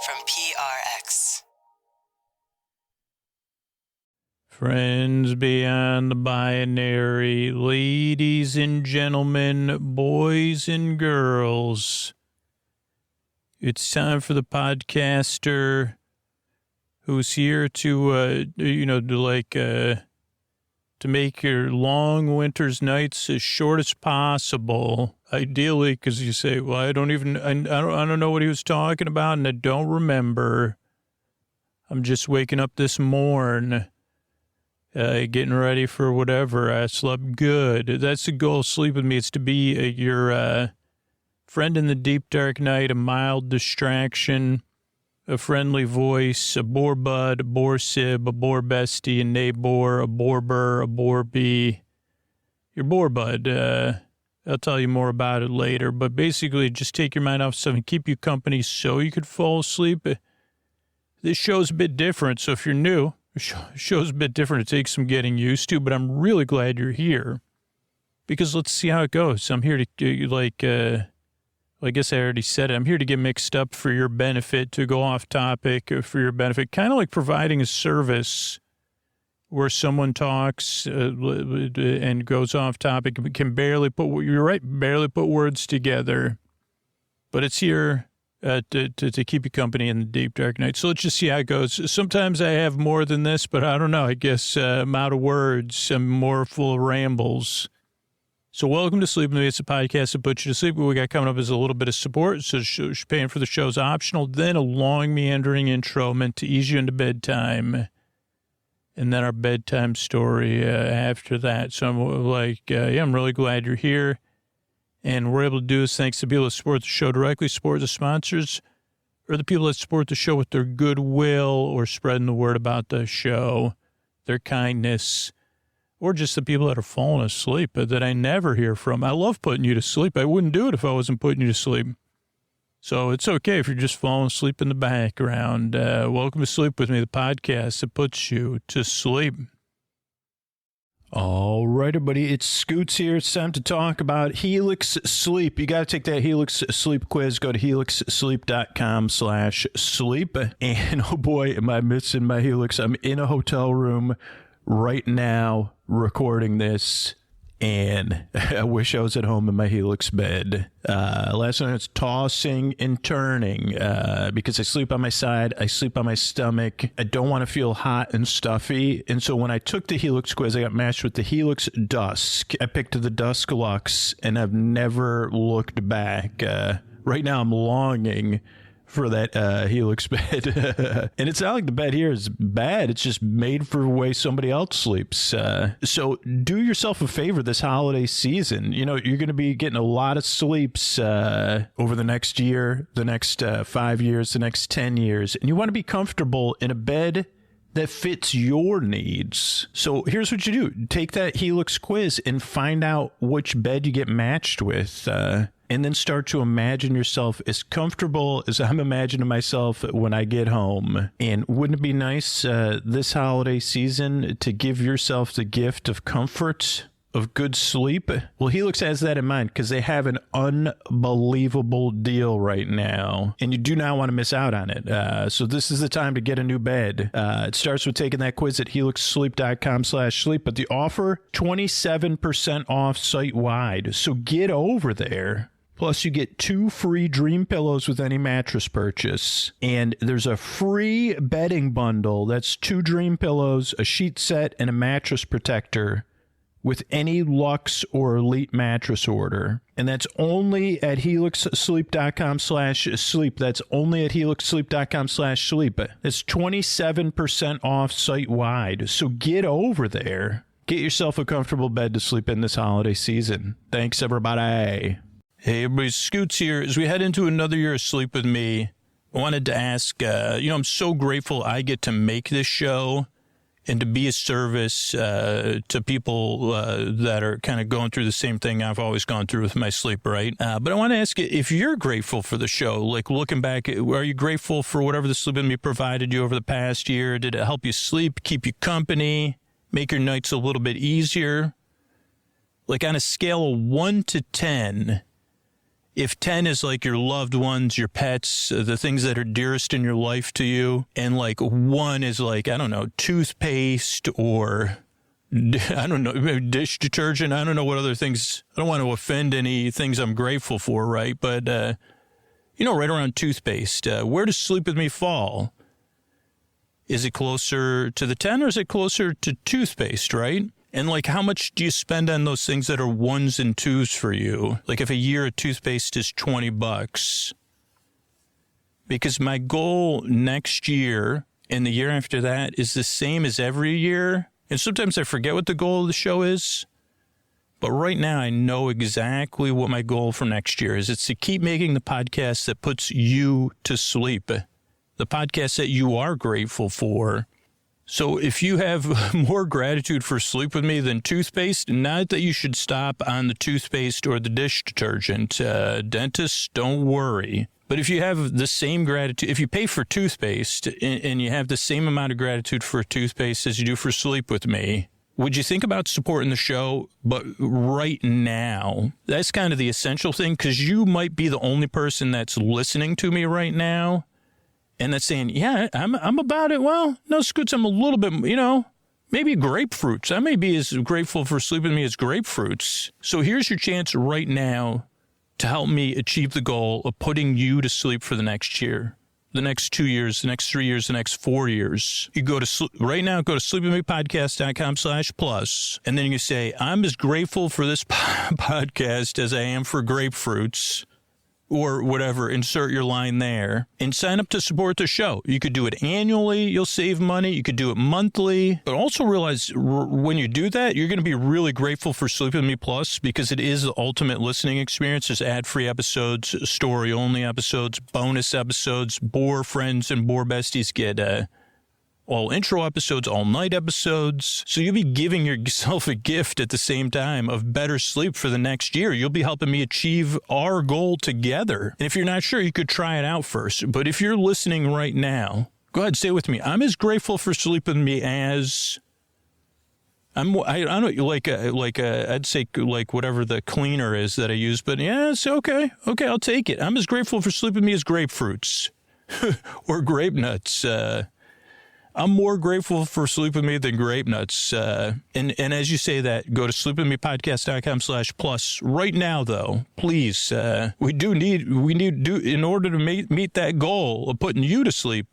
from PRX. Friends beyond the binary, ladies and gentlemen, boys and girls, it's time for the podcaster who's here to make your long winter's nights as short as possible. Ideally, because you say, well, I don't know what he was talking about, and I don't remember. I'm just waking up this morn. Getting ready for whatever. I slept good. That's the goal of Sleep With Me. It's to be your friend in the deep, dark night, a mild distraction, a friendly voice, a bore bud, a bore sib, a bore bestie, a neighbor, a borebur, a bore bee. Your bore bud. I'll tell you more about it later. But basically, just take your mind off stuff and keep you company so you could fall asleep. This show's a bit different, so if you're new, the show's a bit different. It takes some getting used to, but I'm really glad you're here because let's see how it goes. I'm here to, I guess I already said it. I'm here to get mixed up for your benefit, to go off topic for your benefit, kind of like providing a service where someone talks and goes off topic, can barely put words together, but it's here. To keep you company in the deep, dark night. So let's just see how it goes. Sometimes I have more than this, but I don't know. I guess I'm out of words. I'm more full of rambles. So welcome to Sleep With Me. It's a podcast that puts you to sleep. What we got coming up is a little bit of support. So paying for the show's optional. Then a long, meandering intro meant to ease you into bedtime. And then our bedtime story after that. So I'm really glad you're here. And we're able to do this thanks to people that support the show directly, support the sponsors, or the people that support the show with their goodwill or spreading the word about the show, their kindness, or just the people that are falling asleep that I never hear from. I love putting you to sleep. I wouldn't do it if I wasn't putting you to sleep. So it's okay if you're just falling asleep in the background. Welcome to Sleep With Me, the podcast that puts you to sleep. All right, everybody, it's Scoots here. It's time to talk about Helix Sleep. You got to take that Helix Sleep quiz. Go to helixsleep.com/sleep. And oh boy, am I missing my Helix. I'm in a hotel room right now recording this. And I wish I was at home in my Helix bed. Last night I was tossing and turning because I sleep on my side. I sleep on my stomach. I don't want to feel hot and stuffy. And so when I took the Helix quiz, I got matched with the Helix Dusk. I picked the Dusk Lux, and I've never looked back. Right now I'm longing for that Helix bed. And it's not like the bed here is bad. It's just made for the way somebody else sleeps. So do yourself a favor this holiday season. You know, you're going to be getting a lot of sleeps over the next year, the next 5 years, the next 10 years. And you want to be comfortable in a bed that fits your needs. So here's what you do. Take that Helix quiz and find out which bed you get matched with. And then start to imagine yourself as comfortable as I'm imagining myself when I get home. And wouldn't it be nice this holiday season to give yourself the gift of comfort, of good sleep? Well, Helix has that in mind because they have an unbelievable deal right now. And you do not want to miss out on it. So this is the time to get a new bed. It starts with taking that quiz at helixsleep.com/sleep. But the offer, 27% off site-wide. So get over there. Plus, you get 2 free dream pillows with any mattress purchase. And there's a free bedding bundle. That's 2 dream pillows, a sheet set, and a mattress protector with any Luxe or Elite mattress order. And that's only at helixsleep.com/sleep. That's only at helixsleep.com/sleep. That's 27% off site-wide. So get over there. Get yourself a comfortable bed to sleep in this holiday season. Thanks, everybody. Hey, everybody, Scoots here. As we head into another year of Sleep With Me, I wanted to ask, I'm so grateful I get to make this show and to be a service to people that are kind of going through the same thing I've always gone through with my sleep, right? But I want to ask you, if you're grateful for the show, like looking back, are you grateful for whatever the Sleep With Me provided you over the past year? Did it help you sleep, keep you company, make your nights a little bit easier? Like on a scale of 1 to 10, If 10 is like your loved ones, your pets, the things that are dearest in your life to you, and like 1 is like, I don't know, toothpaste or I don't know, maybe dish detergent. I don't know what other things. I don't want to offend any things I'm grateful for, right? But, right around toothpaste, where does Sleep With Me fall? Is it closer to the 10 or is it closer to toothpaste, right? And like, how much do you spend on those things that are 1s and 2s for you? Like if a year of toothpaste is $20, because my goal next year and the year after that is the same as every year. And sometimes I forget what the goal of the show is. But right now I know exactly what my goal for next year is. It's to keep making the podcast that puts you to sleep. The podcast that you are grateful for. So if you have more gratitude for Sleep With Me than toothpaste, not that you should stop on the toothpaste or the dish detergent. Dentists, don't worry. But if you have the same gratitude, if you pay for toothpaste and you have the same amount of gratitude for toothpaste as you do for Sleep With Me, would you think about supporting the show? But right now, that's kind of the essential thing, because you might be the only person that's listening to me right now. And that's saying, yeah, I'm about it. Well, no, Scoots, I'm a little bit, maybe grapefruits. I may be as grateful for Sleep With Me as grapefruits. So here's your chance right now to help me achieve the goal of putting you to sleep for the next year, the next 2 years, the next 3 years, the next 4 years. You go to right now, go to sleepwithmepodcast.com/plus. And then you say, I'm as grateful for this podcast as I am for grapefruits. Or whatever, insert your line there, and sign up to support the show. You could do it annually, you'll save money. You could do it monthly. But also realize when you do that, you're going to be really grateful for Sleep With Me Plus, because it is the ultimate listening experience. There's ad-free episodes, story-only episodes, bonus episodes. Bore friends and bore besties get all intro episodes, all night episodes. So you'll be giving yourself a gift at the same time of better sleep for the next year. You'll be helping me achieve our goal together. And if you're not sure, you could try it out first. But if you're listening right now, go ahead, stay with me. I'm as grateful for Sleep With Me as I don't I'd say like whatever the cleaner is that I use. But yeah, it's okay. Okay, I'll take it. I'm as grateful for Sleep With Me as grapefruits or grape nuts. I'm more grateful for Sleep With Me than grape nuts. And as you say that, go to sleepwithmepodcast.com/plus right now, though. Please, we need in order to meet that goal of putting you to sleep.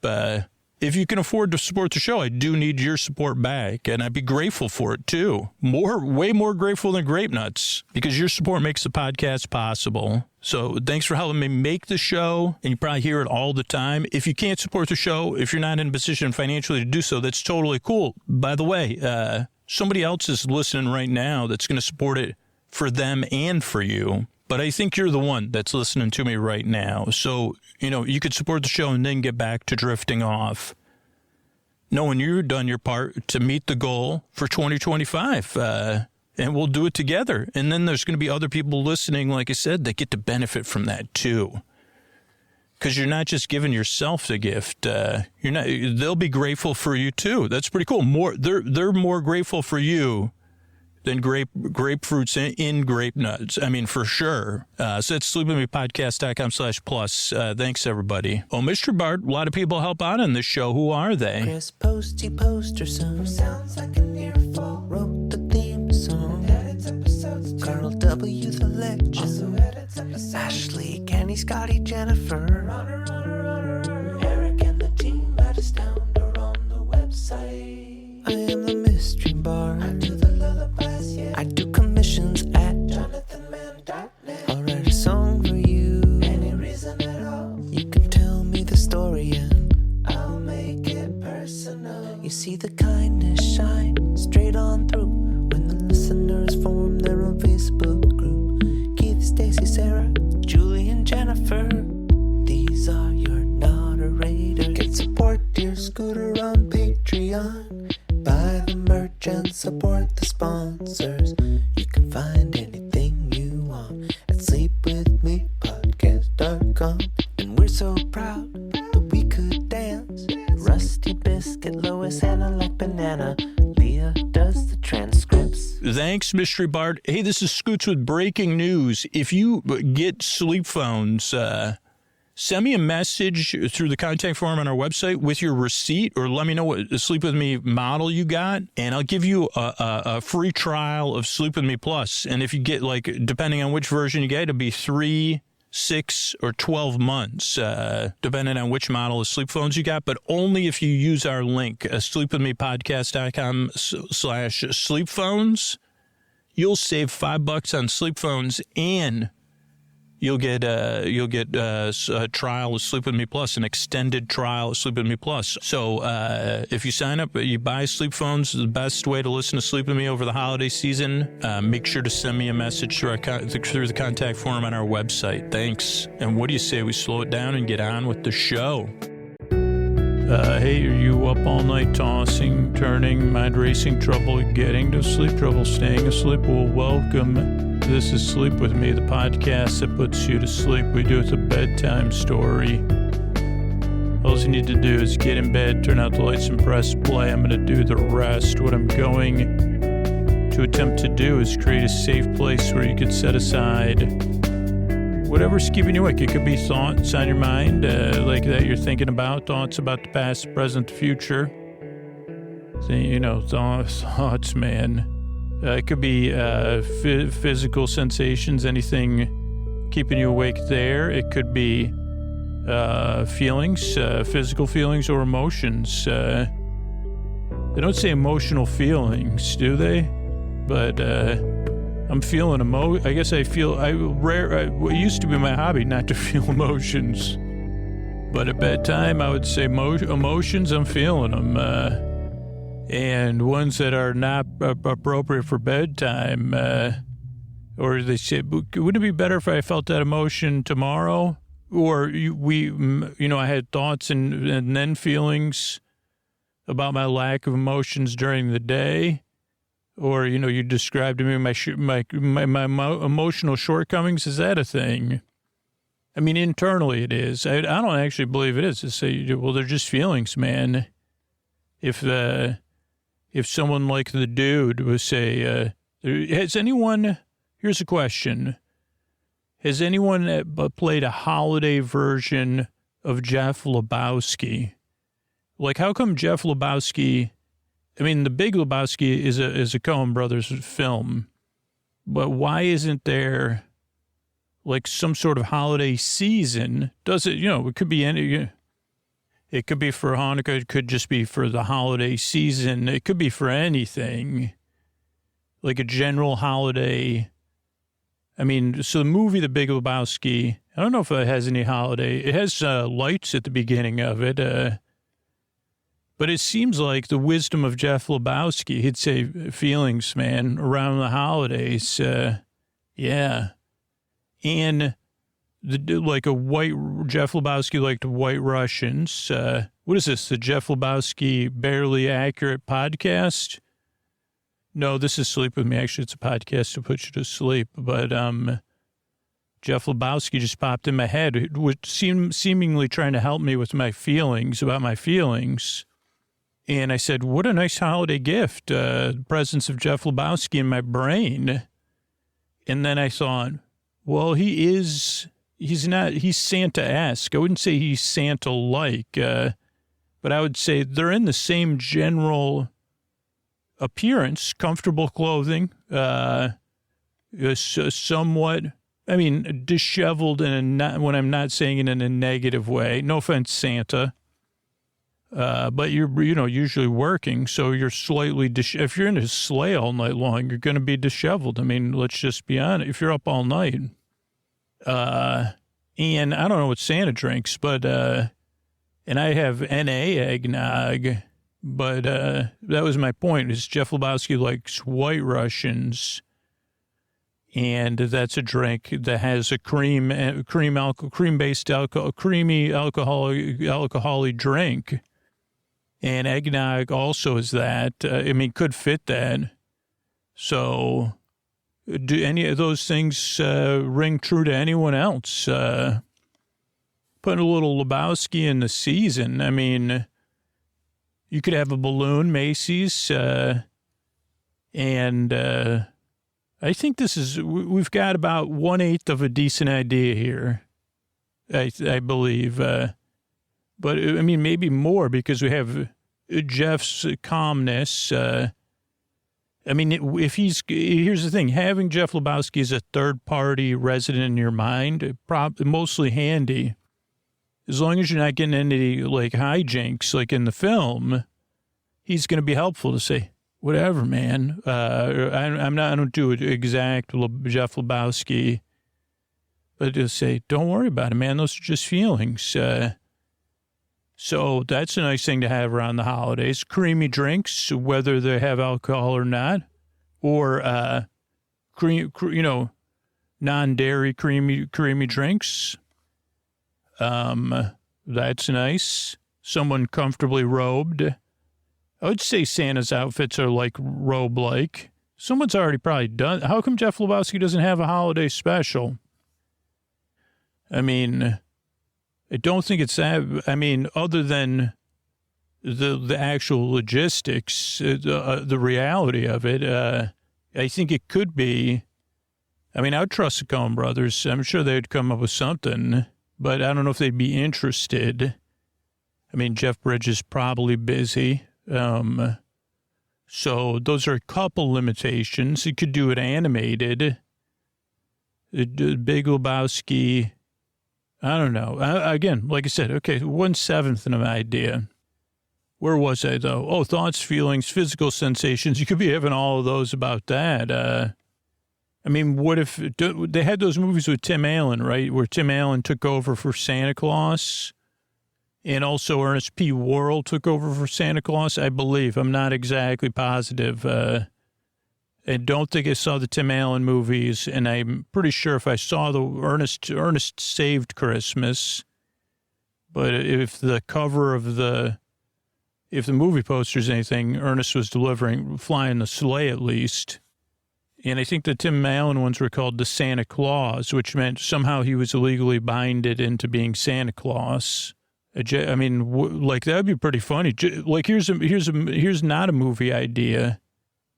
If you can afford to support the show, I do need your support back, and I'd be grateful for it too. Way more grateful than grape nuts, because your support makes the podcast possible. So thanks for helping me make the show, and you probably hear it all the time. If you can't support the show, if you're not in a position financially to do so, that's totally cool. By the way, somebody else is listening right now that's going to support it for them and for you. But I think you're the one that's listening to me right now. So, you could support the show and then get back to drifting off, knowing you've done your part to meet the goal for 2025. And we'll do it together. And then there's going to be other people listening, like I said, that get to benefit from that too. Because you're not just giving yourself the gift. They'll be grateful for you too. That's pretty cool. They're more grateful for you than grapefruits in grape nuts. I mean, for sure. So it's sleepwithmepodcast.com/plus. Thanks, everybody. Oh, Mr. Bart, a lot of people help out on this show. Who are they? Chris Posty Poster Son sounds like an earful. Wrote the theme song. Edits episodes. Carl W. the Legend. Also edits episodes. Ashley, Kenny, Scotty, Jennifer. Runner. Eric and the team at Astound are on the website. I am the mystery bard. I do the lullabies, yeah. I do commissions at jonathanmann.net. I'll write a song for you. Any reason at all. You can tell me the story and I'll make it personal. You see the kindness shine straight on through when the listeners form their own Facebook group. Keith, Stacy, Sarah, Julie, and Jennifer. These are your moderators. Get support dear Scooter on Patreon. Buy the merch and support the sponsors. You can find anything you want at sleepwithmepodcast.com. And we're so proud that we could dance. Rusty Biscuit, Lois, Hannah like banana. Leah Mia does the transcripts. Thanks, Mystery Bart. Hey, this is Scoots with breaking news. If you get sleep phones, send me a message through the contact form on our website with your receipt, or let me know what Sleep With Me model you got, and I'll give you a free trial of Sleep With Me Plus. And if you get, like, depending on which version you get, it'll be 3, 6, or 12 months, depending on which model of sleep phones you got, but only if you use our link, sleepwithmepodcast.com/sleep you'll save $5 on sleep phones, and you'll get a trial of Sleep With Me Plus, an extended trial of Sleep With Me Plus. So if you sign up, you buy sleep phones, the best way to listen to Sleep With Me over the holiday season. Make sure to send me a message through the contact form on our website. Thanks. And what do you say we slow it down and get on with the show? Hey, are you up all night tossing, turning, mind racing, trouble getting to sleep, trouble staying asleep? Well, welcome. This is Sleep With Me, the podcast that puts you to sleep. We do it a bedtime story. All you need to do is get in bed, turn out the lights, and press play. I'm going to do the rest. What I'm going to attempt to do is create a safe place where you could set aside whatever's keeping you awake. It could be thoughts on your mind, like that you're thinking about, thoughts about the past, present, future. So, thoughts, man. It could be physical sensations, anything keeping you awake there. It could be feelings, physical feelings or emotions. They don't say emotional feelings, do they? But I'm feeling I guess I feel, it used to be my hobby not to feel emotions. But at bedtime, I would say emotions, I'm feeling them. And ones that are not appropriate for bedtime, or they say, wouldn't it be better if I felt that emotion tomorrow? Or I had thoughts and then feelings about my lack of emotions during the day. Or, you described to me my emotional shortcomings. Is that a thing? I mean, internally it is. I don't actually believe it is. To say, well, they're just feelings, man. If someone like the dude would say, here's a question. Has anyone played a holiday version of Jeff Lebowski? Like, how come Jeff Lebowski, The Big Lebowski is a Coen Brothers film, but why isn't there like some sort of holiday season? Does it, it could be it could be for Hanukkah. It could just be for the holiday season. It could be for anything, like a general holiday. So the movie The Big Lebowski, I don't know if it has any holiday. It has lights at the beginning of it, but it seems like the wisdom of Jeff Lebowski, he'd say feelings, man, around the holidays. Yeah. And Jeff Lebowski liked White Russians. What is this, the Jeff Lebowski Barely Accurate podcast? No, this is Sleep With Me. Actually, it's a podcast to put you to sleep. But Jeff Lebowski just popped in my head, seemingly trying to help me with my feelings, about my feelings. And I said, what a nice holiday gift, the presence of Jeff Lebowski in my brain. And then I thought, well, he's Santa-esque. I wouldn't say he's Santa-like, but I would say they're in the same general appearance, comfortable clothing, somewhat, disheveled when I'm not saying it in a negative way. No offense, Santa. But you're, usually working, so you're slightly, if you're in a sleigh all night long, you're going to be disheveled. Let's just be honest. If you're up all night, and I don't know what Santa drinks, but, and I have NA eggnog, but, that was my point, is Jeff Lebowski likes White Russians, and that's a drink that has a creamy alcoholic drink. And eggnog also is that. Could fit that. So, do any of those things ring true to anyone else? Putting a little Lebowski in the season. You could have a balloon, Macy's. And I think we've got about 1/8 of a decent idea here, I believe. But, I mean, maybe more because we have Jeff's calmness. I mean, here's the thing, having Jeff Lebowski as a third-party resident in your mind, mostly handy. As long as you're not getting any, like, hijinks, like in the film, he's going to be helpful to say, whatever, man. I don't do it exact Jeff Lebowski, but just say, don't worry about it, man. Those are just feelings. So that's a nice thing to have around the holidays. Creamy drinks, whether they have alcohol or not, or non-dairy creamy drinks. That's nice. Someone comfortably robed. I would say Santa's outfits are like robe-like. Someone's already probably done. How come Jeff Lebowski doesn't have a holiday special? I mean, I don't think it's that. I mean, other than the actual logistics, the reality of it, I think it could be. I mean, I would trust the Coen brothers. I'm sure they'd come up with something, but I don't know if they'd be interested. I mean, Jeff Bridges probably busy. So those are a couple limitations. You could do it animated. Big Lebowski. I don't know. Again, like I said, okay, 1/7 of an idea. Where was I, though? Oh, thoughts, feelings, physical sensations. You could be having all of those about that. I mean, what if they had those movies with Tim Allen, right, where Tim Allen took over for Santa Claus, and also Ernest P. Worrell took over for Santa Claus, I believe. I'm not exactly positive. I don't think I saw the Tim Allen movies, and I'm pretty sure if I saw the Ernest Saved Christmas, but if the cover of if the movie poster's anything, Ernest was flying the sleigh at least. And I think the Tim Allen ones were called the Santa Claus, which meant somehow he was illegally binded into being Santa Claus. I mean, like, that'd be pretty funny. Like, here's not a movie idea,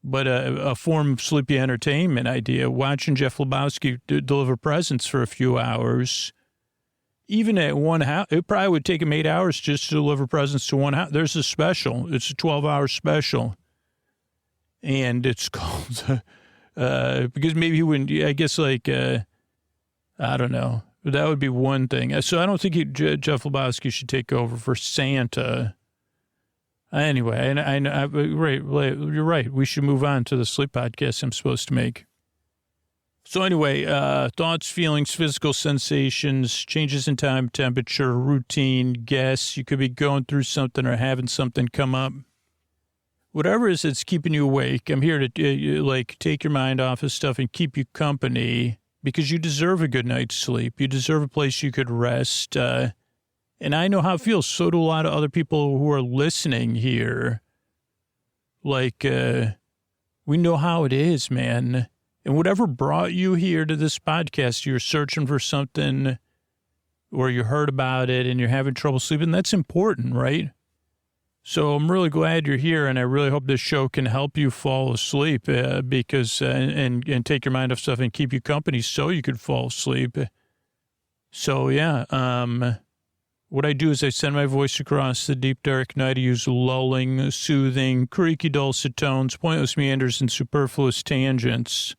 but a form of sleepy entertainment idea. Watching Jeff Lebowski deliver presents for a few hours. Even at one house, it probably would take him 8 hours just to deliver presents to one house. There's a special. It's a 12-hour special. And it's called, because maybe he wouldn't, I guess, like, I don't know. That would be one thing. So I don't think Jeff Lebowski should take over for Santa. Anyway, you're right. We should move on to the sleep podcast I'm supposed to make. So anyway, thoughts, feelings, physical sensations, changes in time, temperature, routine, guess. You could be going through something or having something come up. Whatever it is that's keeping you awake, I'm here to take your mind off of stuff and keep you company because you deserve a good night's sleep. You deserve a place you could rest. And I know how it feels. So do a lot of other people who are listening here. Like, we know how it is, man. And whatever brought you here to this podcast, you're searching for something or you heard about it and you're having trouble sleeping, that's important, right? So I'm really glad you're here, and I really hope this show can help you fall asleep because and take your mind off stuff and keep you company so you could fall asleep. So, yeah, what I do is I send my voice across the deep, dark night. I use lulling, soothing, creaky, dulcet tones, pointless meanders, and superfluous tangents.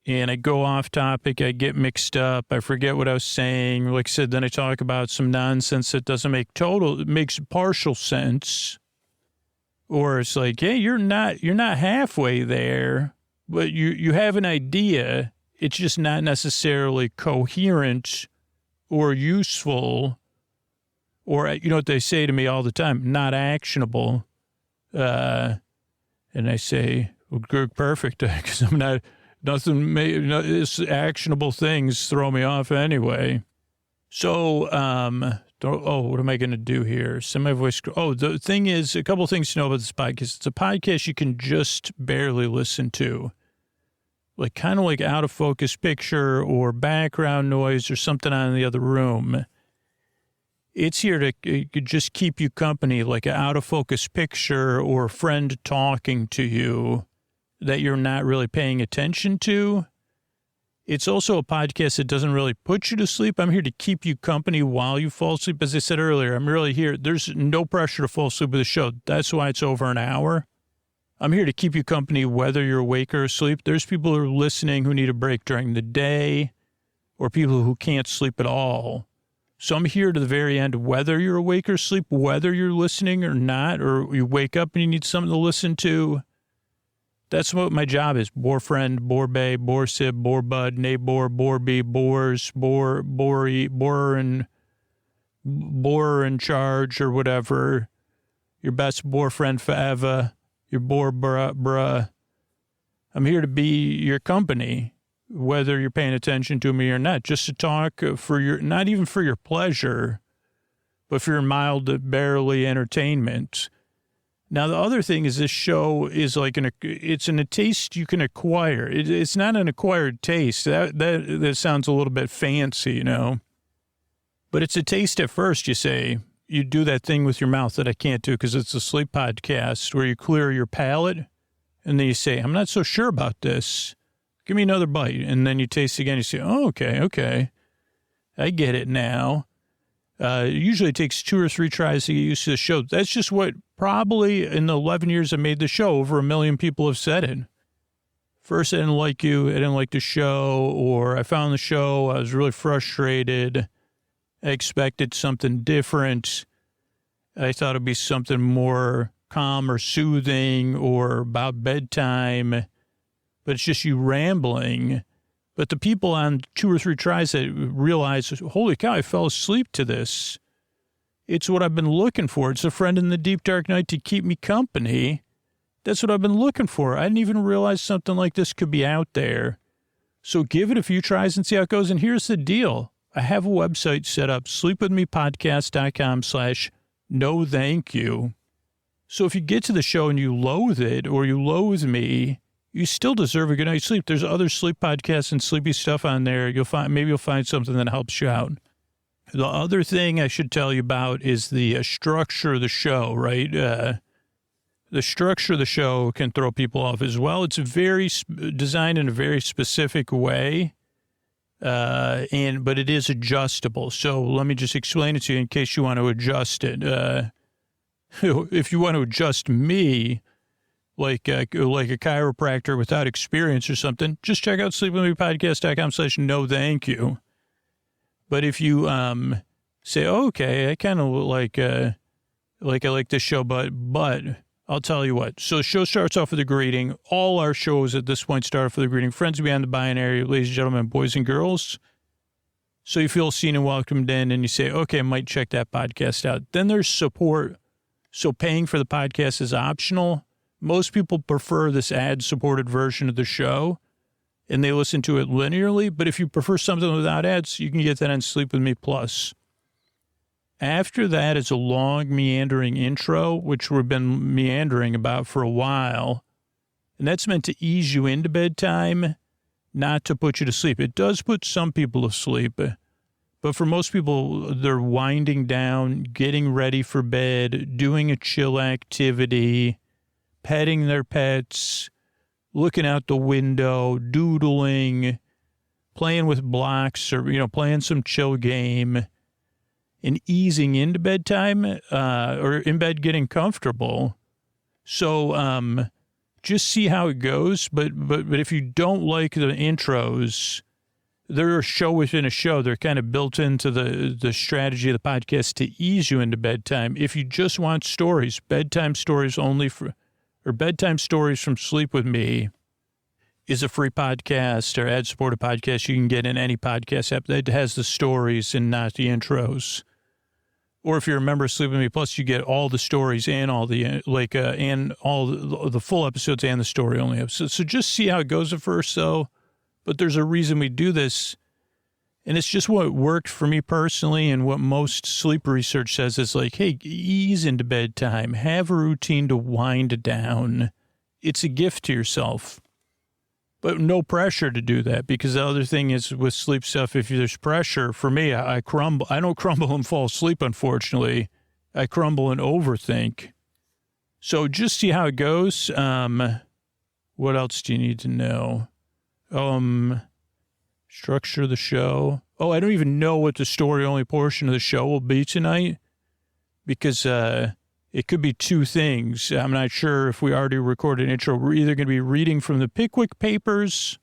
And I go off topic. I get mixed up. I forget what I was saying. Like I said, then I talk about some nonsense that doesn't make it makes partial sense. Or it's like, hey, you're not halfway there, but you have an idea. It's just not necessarily coherent or useful. Or, you know what they say to me all the time, not actionable. And I say, well, perfect, because I'm not... It's actionable things throw me off anyway. So, what am I going to do here? Send my voice. Oh, the thing is, a couple of things to know about this podcast. It's a podcast you can just barely listen to. Like, kind of like out of focus picture or background noise or something on in the other room. It's here to just keep you company, like an out of focus picture or a friend talking to you. that you're not really paying attention to. It's also a podcast that doesn't really put you to sleep. I'm here to keep you company while you fall asleep. As I said earlier, I'm really here. There's no pressure to fall asleep with the show. That's why it's over an hour. I'm here to keep you company whether you're awake or asleep. There's people who are listening who need a break during the day, or people who can't sleep at all. So I'm here to the very end, whether you're awake or asleep, whether you're listening or not, or you wake up and you need something to listen to. That's what my job is. Bore friend, bore bae, bore sib, bore bud, neighbor, bore bee, bores, bore in charge or whatever. Your best bore friend forever. Your bore bruh. I'm here to be your company, whether you're paying attention to me or not, just to talk for your, not even for your pleasure, but for your mild, barely entertainment. Now, the other thing is this show is like it's a taste you can acquire. It's not an acquired taste. That sounds a little bit fancy, you know. But it's a taste at first, you say. You do that thing with your mouth that I can't do because it's a sleep podcast where you clear your palate and then you say, I'm not so sure about this. Give me another bite. And then you taste again. You say, oh, okay. I get it now. Usually it takes 2 or 3 tries to get used to the show. That's just what probably in the 11 years I made the show, over 1 million people have said it. First, I didn't like you. I didn't like the show. Or I found the show. I was really frustrated. I expected something different. I thought it'd be something more calm or soothing or about bedtime. But it's just you rambling. But the people on 2 or 3 tries that realize, holy cow, I fell asleep to this. It's what I've been looking for. It's a friend in the deep, dark night to keep me company. That's what I've been looking for. I didn't even realize something like this could be out there. So give it a few tries and see how it goes. And here's the deal. I have a website set up, sleepwithmepodcast.com/no thank you. So if you get to the show and you loathe it or you loathe me, you still deserve a good night's sleep. There's other sleep podcasts and sleepy stuff on there. Maybe you'll find something that helps you out. The other thing I should tell you about is the structure of the show, right? The structure of the show can throw people off as well. It's very designed in a very specific way, but it is adjustable. So let me just explain it to you in case you want to adjust it. If you want to adjust me, like a chiropractor without experience or something, just check out sleepwithmepodcast.com/no thank you. But if you say, oh, okay, I kind of I like this show, but I'll tell you what. So the show starts off with a greeting. All our shows at this point start off with a greeting. Friends beyond the binary, ladies and gentlemen, boys and girls. So you feel seen and welcomed in, and you say, okay, I might check that podcast out. Then there's support. So paying for the podcast is optional. Most people prefer this ad-supported version of the show, and they listen to it linearly. But if you prefer something without ads, you can get that on Sleep With Me Plus. After that is a long, meandering intro, which we've been meandering about for a while. And that's meant to ease you into bedtime, not to put you to sleep. It does put some people to sleep, but for most people, they're winding down, getting ready for bed, doing a chill activity, petting their pets, looking out the window, doodling, playing with blocks or, playing some chill game, and easing into bedtime or in bed getting comfortable. So just see how it goes. But if you don't like the intros, they're a show within a show. They're kind of built into the strategy of the podcast to ease you into bedtime. If you just want stories, bedtime stories bedtime stories from Sleep With Me is a free podcast or ad-supported podcast you can get in any podcast app that has the stories and not the intros. Or if you're a member of Sleep With Me Plus, you get all the stories and all the and all the full episodes and the story-only episodes. So just see how it goes at first, though. But there's a reason we do this. And it's just what worked for me personally, and what most sleep research says is like, hey, ease into bedtime. Have a routine to wind down. It's a gift to yourself. But no pressure to do that, because the other thing is with sleep stuff, if there's pressure, for me, I crumble. I don't crumble and fall asleep, unfortunately. I crumble and overthink. So just see how it goes. What else do you need to know? Structure of the show. Oh, I don't even know what the story-only portion of the show will be tonight because it could be two things. I'm not sure if we already recorded an intro. We're either going to be reading from the Pickwick Papers,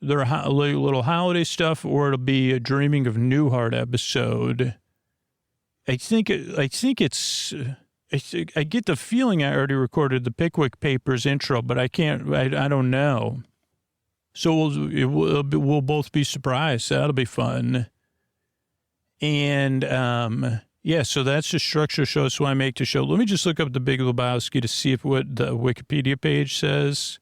their little holiday stuff, or it'll be a Dreaming of Newhart episode. I get the feeling I already recorded the Pickwick Papers intro, but I don't know. So we'll both be surprised. That'll be fun. And, yeah, so that's the structure of the show. So I make the show. Let me just look up the Big Lebowski to see what the Wikipedia page says.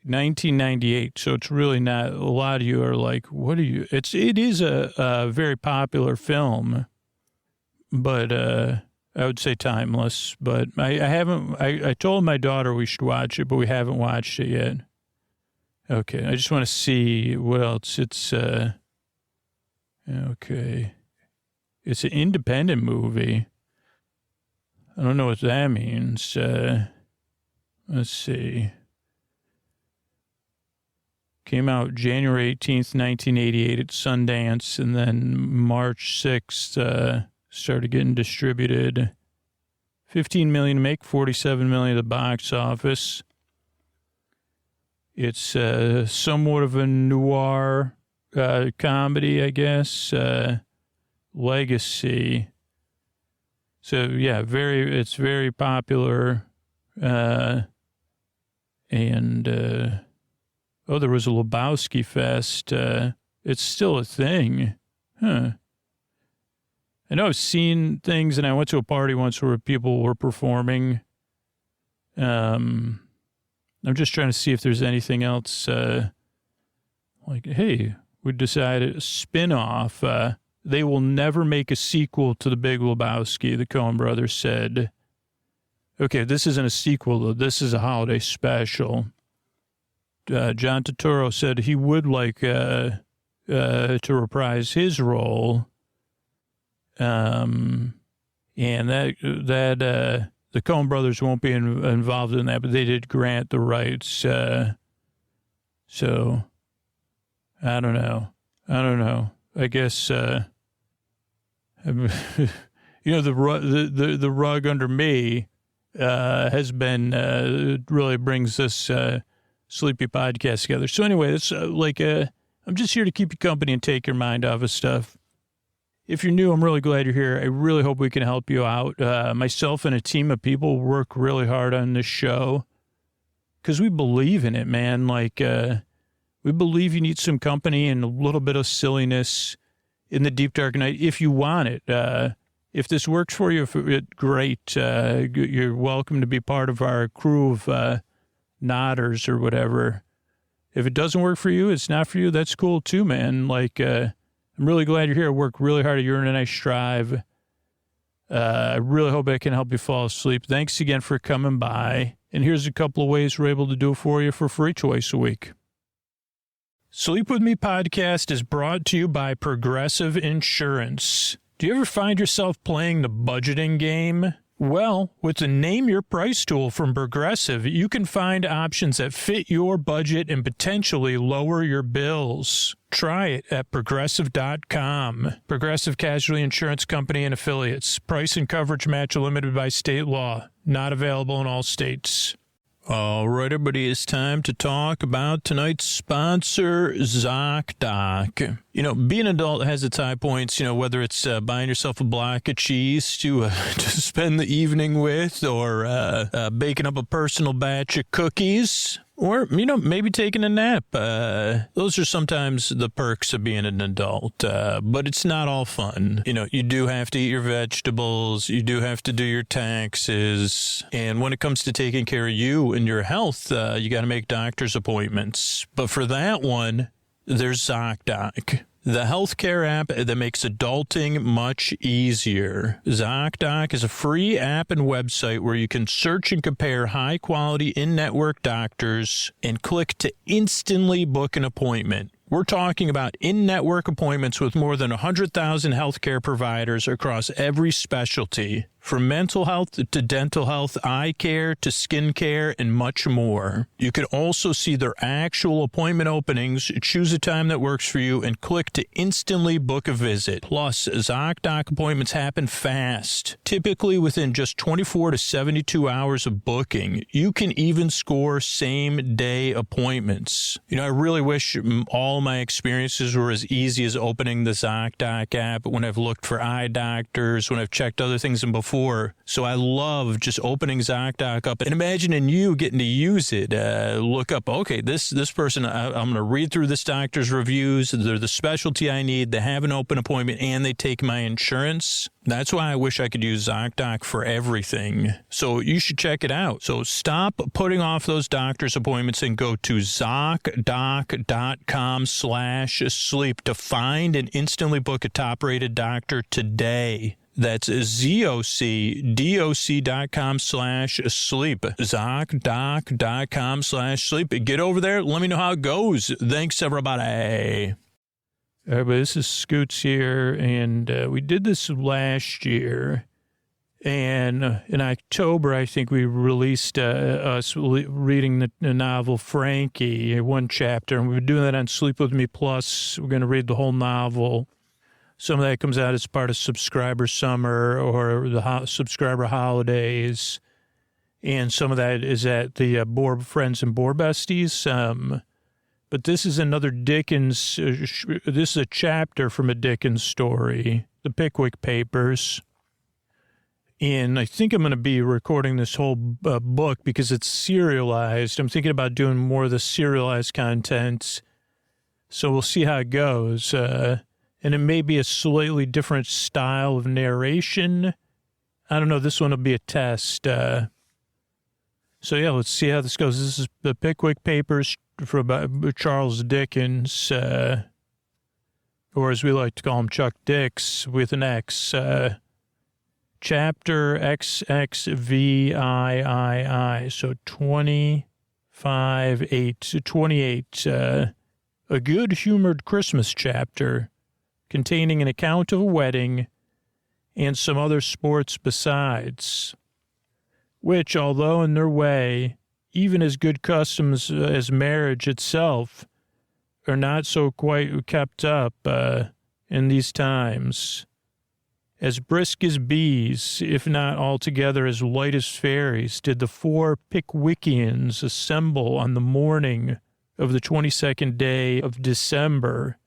1998. So it's really not, a lot of you are like, what are you? It is a very popular film, but, I would say timeless, but I told my daughter we should watch it, but we haven't watched it yet. Okay, I just want to see what else. It's, okay. It's an independent movie. I don't know what that means. Let's see. Came out January 18th, 1988 at Sundance, and then March 6th, started getting distributed. $15 million to make, $47 million at the box office. It's somewhat of a noir comedy, I guess. Legacy. So yeah, it's very popular. And there was a Lebowski Fest. It's still a thing, huh? I know I've seen things, and I went to a party once where people were performing. I'm just trying to see if there's anything else, like, hey, we decided a spin-off. They will never make a sequel to The Big Lebowski, the Coen brothers said. Okay, this isn't a sequel, though. This is a holiday special. John Turturro said he would like to reprise his role. And that the Coen brothers won't be involved in that, but they did grant the rights. So I don't know. I guess, the rug under me, has been, really brings this, sleepy podcast together. So anyway, it's I'm just here to keep you company and take your mind off of stuff. If you're new, I'm really glad you're here. I really hope we can help you out. Myself and a team of people work really hard on this show because we believe in it, man. We believe you need some company and a little bit of silliness in the deep, dark night if you want it. If this works for you, great. You're welcome to be part of our crew of nodders or whatever. If it doesn't work for you, it's not for you, that's cool too, man. I'm really glad you're here. I work really hard. You're in a nice drive. I really hope I can help you fall asleep. Thanks again for coming by. And here's a couple of ways we're able to do it for you for free twice a week. Sleep With Me podcast is brought to you by Progressive Insurance. Do you ever find yourself playing the budgeting game? Well, with the Name Your Price tool from Progressive, you can find options that fit your budget and potentially lower your bills. Try it at Progressive.com. Progressive Casualty Insurance Company and Affiliates. Price and coverage match limited by state law. Not available in all states. All right, everybody, it's time to talk about tonight's sponsor, Zocdoc. Being an adult has its high points, whether it's buying yourself a block of cheese to spend the evening with or baking up a personal batch of cookies. Or, maybe taking a nap. Those are sometimes the perks of being an adult, but it's not all fun. You do have to eat your vegetables. You do have to do your taxes. And when it comes to taking care of you and your health, you got to make doctor's appointments. But for that one, there's Zocdoc, the healthcare app that makes adulting much easier. Zocdoc is a free app and website where you can search and compare high-quality in-network doctors and click to instantly book an appointment. We're talking about in-network appointments with more than 100,000 healthcare providers across every specialty. From mental health to dental health, eye care to skin care, and much more. You can also see their actual appointment openings, choose a time that works for you, and click to instantly book a visit. Plus, Zocdoc appointments happen fast, typically within just 24 to 72 hours of booking. You can even score same-day appointments. You know, I really wish all my experiences were as easy as opening the Zocdoc app when I've looked for eye doctors, when I've checked other things in before. So I love just opening Zocdoc up and imagining you getting to use it. Look up, okay, this person, I'm going to read through this doctor's reviews. They're the specialty I need. They have an open appointment and they take my insurance. That's why I wish I could use Zocdoc for everything. So you should check it out. So stop putting off those doctor's appointments and go to Zocdoc.com/sleep to find and instantly book a top-rated doctor today. That's ZocDoc.com/sleep. ZocDoc.com/sleep. Get over there. Let me know how it goes. Thanks, everybody. Everybody, this is Scoots here, and we did this last year. And in October, I think we released us reading the novel Frankie, one chapter, and we've been doing that on Sleep With Me Plus. We're going to read the whole novel. Some of that comes out as part of Subscriber Summer or the Subscriber Holidays. And some of that is at the Boar Friends and Boar Besties. But this is another Dickens, this is a chapter from a Dickens story, the Pickwick Papers. And I think I'm going to be recording this whole book because it's serialized. I'm thinking about doing more of the serialized content. So we'll see how it goes. And it may be a slightly different style of narration. I don't know. This one will be a test. So, yeah, let's see how this goes. This is the Pickwick Papers from Charles Dickens, or as we like to call him, Chuck Dicks with an X. Chapter XXVIII. So 28. A good-humored Christmas chapter, containing an account of a wedding and some other sports besides, which, although in their way, even as good customs as marriage itself, are not so quite kept up in these times. As brisk as bees, if not altogether as light as fairies, did the four Pickwickians assemble on the morning of the 22nd day of December,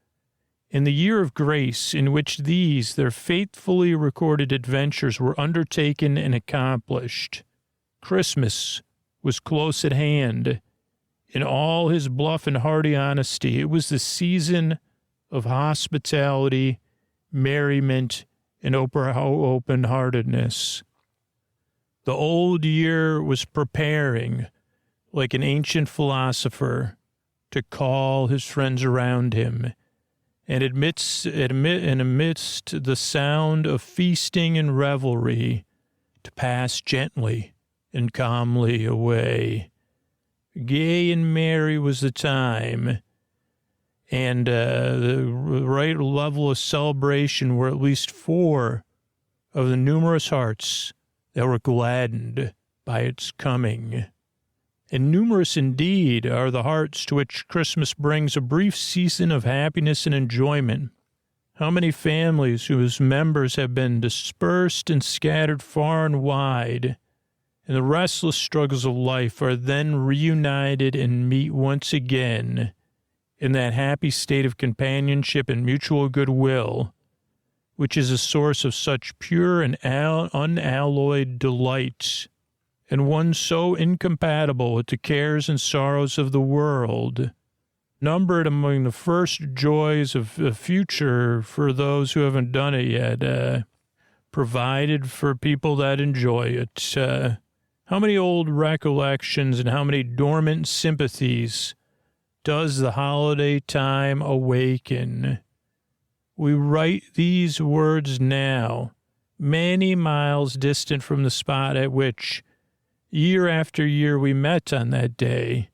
in the year of grace in which these, their faithfully recorded adventures, were undertaken and accomplished. Christmas was close at hand. In all his bluff and hearty honesty, it was the season of hospitality, merriment, and open-heartedness. The old year was preparing, like an ancient philosopher, to call his friends around him, and amidst the sound of feasting and revelry, to pass gently and calmly away. Gay and merry was the time, and the right level of celebration were at least four of the numerous hearts that were gladdened by its coming. And numerous indeed are the hearts to which Christmas brings a brief season of happiness and enjoyment. How many families whose members have been dispersed and scattered far and wide, and the restless struggles of life are then reunited and meet once again in that happy state of companionship and mutual goodwill, which is a source of such pure and unalloyed delight, and one so incompatible with the cares and sorrows of the world, numbered among the first joys of the future for those who haven't done it yet, provided for people that enjoy it. How many old recollections and how many dormant sympathies does the holiday time awaken? We write these words now, many miles distant from the spot at which, year after year, we met on that day,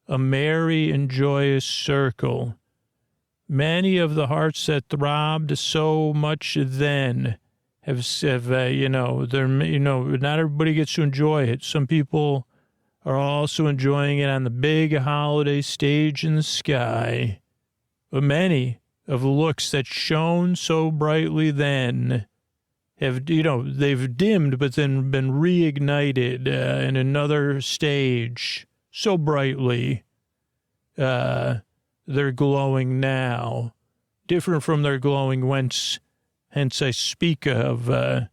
a merry and joyous circle. Many of the hearts that throbbed so much then not everybody gets to enjoy it. Some people are also enjoying it on the big holiday stage in the sky. But many of the looks that shone so brightly then have, they've dimmed, but then been reignited in another stage so brightly. They're glowing now, different from their glowing whence, hence I speak of the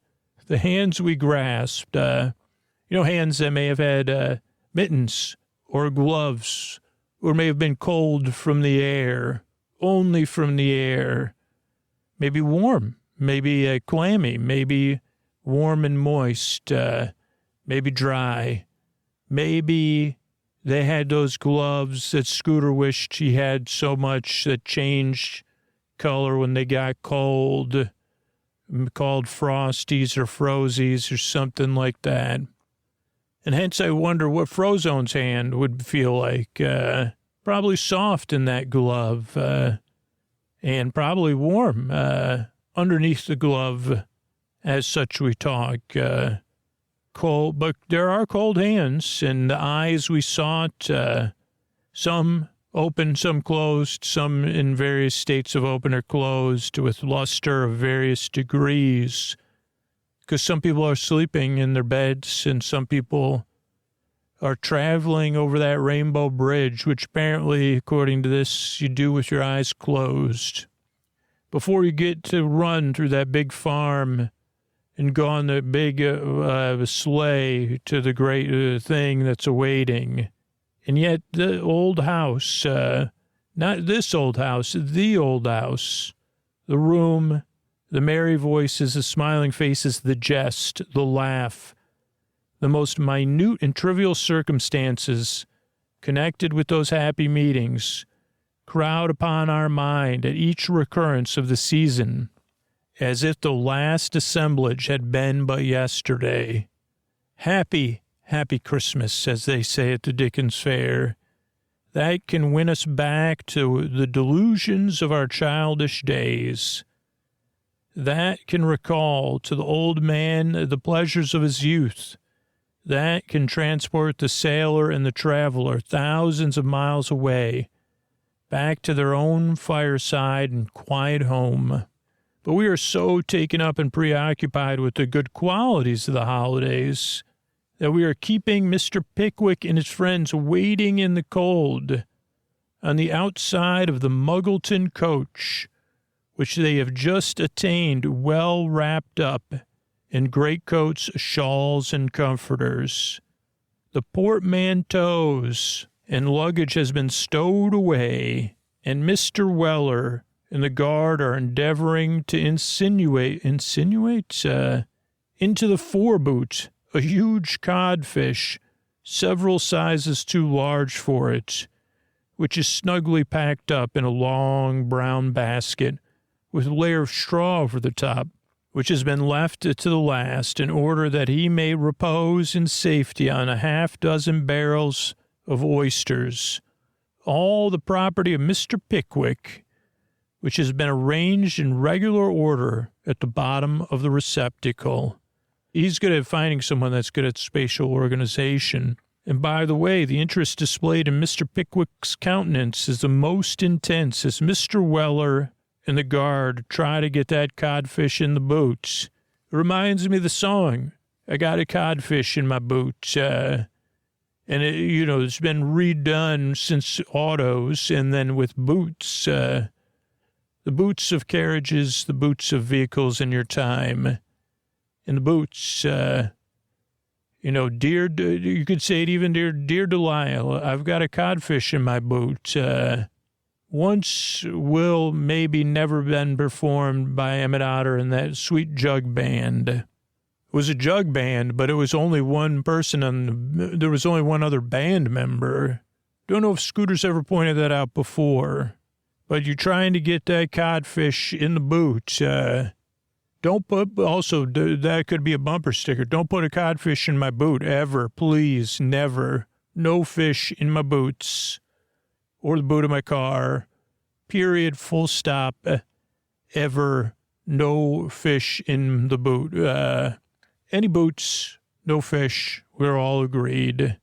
hands we grasped, hands that may have had mittens or gloves, or may have been cold from the air, only from the air, maybe warm, maybe clammy, maybe warm and moist, maybe dry, maybe they had those gloves that Scooter wished he had so much that changed color when they got cold, called frosties or frozies or something like that. And hence I wonder what Frozone's hand would feel like. Probably soft in that glove, and probably warm underneath the glove. As such we talk. Cold, but there are cold hands, and the eyes we sought, some open, some closed, some in various states of open or closed, with luster of various degrees, because some people are sleeping in their beds, and some people are traveling over that rainbow bridge, which apparently, according to this, you do with your eyes closed. Before you get to run through that big farm and go on the big sleigh to the great thing that's awaiting. And yet the old house, not this old house, the old house, the room, the merry voices, the smiling faces, the jest, the laugh, the most minute and trivial circumstances connected with those happy meetings crowd upon our mind at each recurrence of the season, as if the last assemblage had been but yesterday. Happy, happy Christmas, as they say at the Dickens Fair. That can win us back to the delusions of our childish days. That can recall to the old man the pleasures of his youth. That can transport the sailor and the traveler thousands of miles away, back to their own fireside and quiet home. But we are so taken up and preoccupied with the good qualities of the holidays that we are keeping Mr. Pickwick and his friends waiting in the cold on the outside of the Muggleton coach, which they have just attained well wrapped up in greatcoats, shawls, and comforters. The portmanteaus and luggage has been stowed away, and Mr. Weller and the guard are endeavoring to insinuate into the foreboot a huge codfish, several sizes too large for it, which is snugly packed up in a long brown basket with a layer of straw over the top, which has been left to the last in order that he may repose in safety on a half-dozen barrels of oysters, all the property of Mr. Pickwick, which has been arranged in regular order at the bottom of the receptacle. He's good at finding someone that's good at spatial organization. And by the way, the interest displayed in Mr. Pickwick's countenance is the most intense as Mr. Weller and the guard try to get that codfish in the boots. It reminds me of the song, I got a codfish in my boots. And, it's been redone since autos and then with boots. The boots of carriages, the boots of vehicles in your time. And the boots, dear, you could say it even, dear Delilah, I've got a codfish in my boot. Once will maybe never been performed by Emmett Otter and that sweet jug band. It was a jug band, but it was only one person there was only one other band member. Don't know if Scooter's ever pointed that out before, but you're trying to get that codfish in the boot. Don't put, also, that could be a bumper sticker. Don't put a codfish in my boot ever, please, never. No fish in my boots. Or the boot of my car, period, full stop, ever, no fish in the boot. Any boots, no fish. We're all agreed.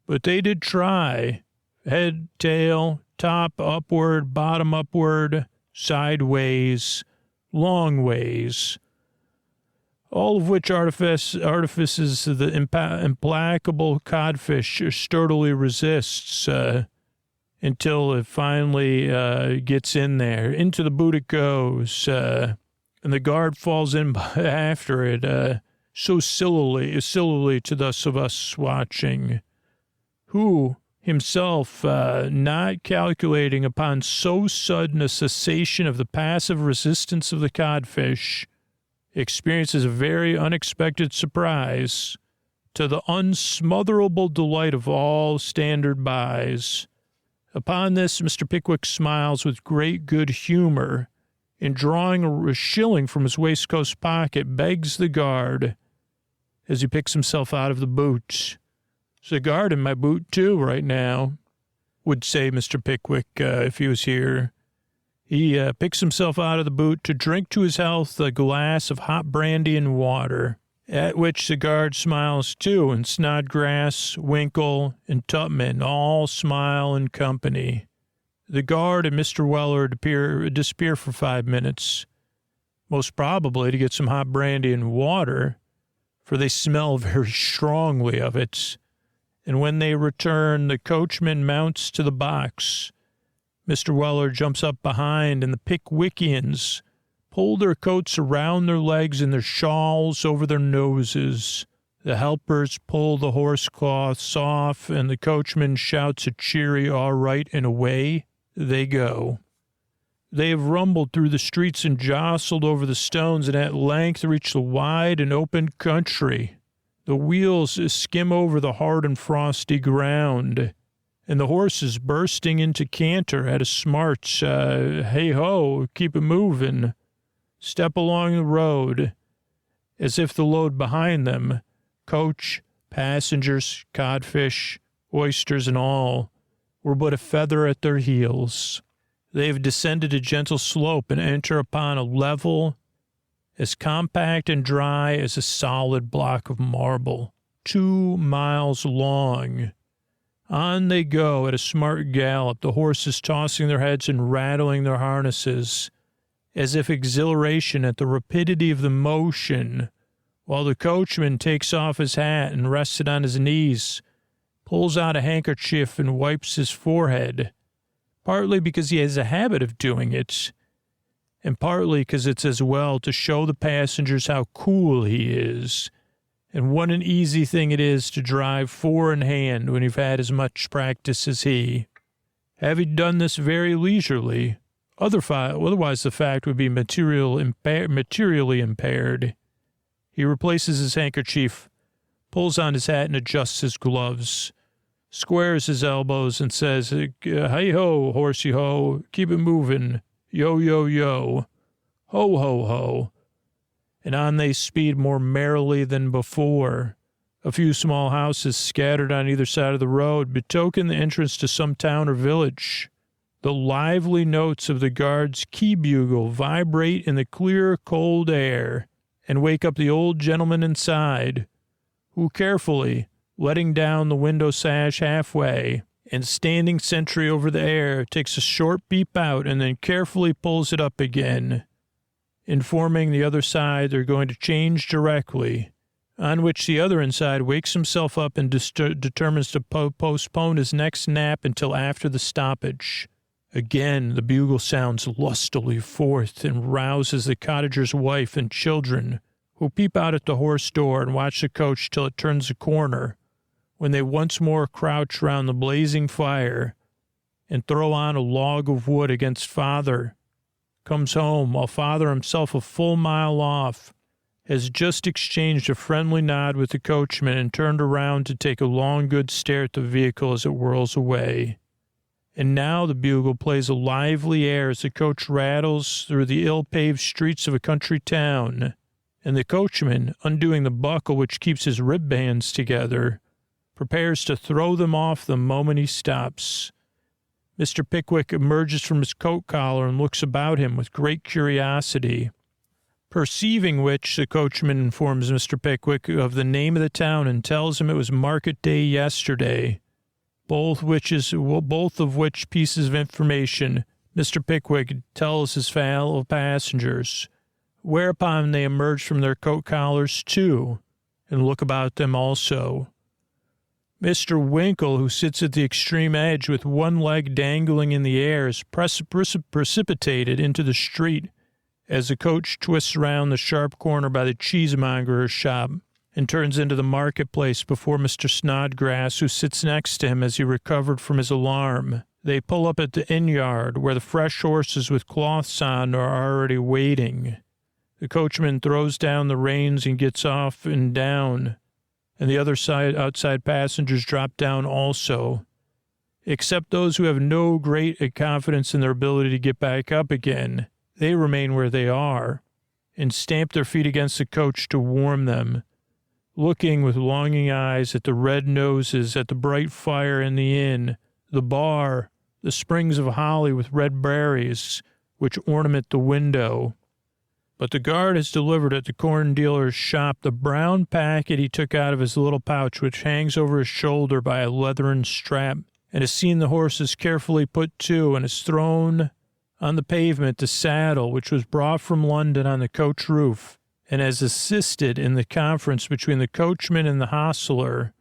But they did try. Head, tail, top upward, bottom upward, sideways, long ways. All of which artifices the implacable codfish sturdily resists until it finally gets in there. Into the boot it goes, and the guard falls in after it, so sillily to those of us watching, who himself, not calculating upon so sudden a cessation of the passive resistance of the codfish, experiences a very unexpected surprise, to the unsmotherable delight of all standard bys. Upon this, Mr. Pickwick smiles with great good humor, and drawing a shilling from his waistcoat pocket, begs the guard, as he picks himself out of the boot. "There's a guard in my boot, too, right now," would say Mr. Pickwick if he was here. He picks himself out of the boot to drink to his health a glass of hot brandy and water, at which the guard smiles too, and Snodgrass, Winkle, and Tupman all smile in company. The guard and Mr. Weller disappear for 5 minutes, most probably to get some hot brandy and water, for they smell very strongly of it. And when they return, the coachman mounts to the box. Mr. Weller jumps up behind, and the Pickwickians pull their coats around their legs and their shawls over their noses. The helpers pull the horse cloths off, and the coachman shouts a cheery "all right," and away they go. They have rumbled through the streets and jostled over the stones, and at length reach the wide and open country. The wheels skim over the hard and frosty ground, and the horses bursting into canter at a smart, hey-ho, keep it moving, step along the road, as if the load behind them, coach, passengers, codfish, oysters, and all, were but a feather at their heels. They have descended a gentle slope and enter upon a level as compact and dry as a solid block of marble, 2 miles long. On they go at a smart gallop, the horses tossing their heads and rattling their harnesses, as if exhilaration at the rapidity of the motion, while the coachman takes off his hat and rests it on his knees, pulls out a handkerchief and wipes his forehead, partly because he has a habit of doing it, and partly because it's as well to show the passengers how cool he is, and what an easy thing it is to drive four in hand when you've had as much practice as he. Having done this very leisurely, otherwise the fact would be materially impaired, he replaces his handkerchief, pulls on his hat and adjusts his gloves, squares his elbows and says, "Hey-ho, horsey-ho, keep it moving, yo-yo-yo, ho-ho-ho." And on they speed more merrily than before. A few small houses scattered on either side of the road betoken the entrance to some town or village. The lively notes of the guard's key bugle vibrate in the clear, cold air and wake up the old gentleman inside, who carefully, letting down the window sash halfway and standing sentry over the air, takes a short peep out and then carefully pulls it up again, informing the other side they're going to change directly, on which the other inside wakes himself up and determines to postpone his next nap until after the stoppage. Again, the bugle sounds lustily forth and rouses the cottager's wife and children, who peep out at the horse door and watch the coach till it turns a corner, when they once more crouch round the blazing fire and throw on a log of wood against father. Comes home while father, himself a full mile off, has just exchanged a friendly nod with the coachman and turned around to take a long good stare at the vehicle as it whirls away. And now the bugle plays a lively air as the coach rattles through the ill-paved streets of a country town, and the coachman, undoing the buckle which keeps his rib bands together, prepares to throw them off the moment he stops. Mr. Pickwick emerges from his coat collar and looks about him with great curiosity, Perceiving which, the coachman informs Mr. Pickwick of the name of the town and tells him it was market day yesterday, both of which pieces of information Mr. Pickwick tells his fellow passengers, whereupon they emerge from their coat collars too, and look about them also. Mr. Winkle, who sits at the extreme edge with one leg dangling in the air, is precipitated into the street as the coach twists around the sharp corner by the cheesemonger's shop and turns into the marketplace before Mr. Snodgrass, who sits next to him as he recovered from his alarm. They pull up at the inn yard, where the fresh horses with cloths on are already waiting. The coachman throws down the reins and gets off and down, and the other outside passengers drop down also, except those who have no great confidence in their ability to get back up again. They remain where they are and stamp their feet against the coach to warm them, looking with longing eyes at the red noses, at the bright fire in the inn, the bar, the sprigs of holly with red berries which ornament the window. But the guard has delivered at the corn dealer's shop the brown packet he took out of his little pouch, which hangs over his shoulder by a leathern strap, and has seen the horses carefully put to, and has thrown on the pavement the saddle which was brought from London on the coach roof, and has assisted in the conference between the coachman and the hostler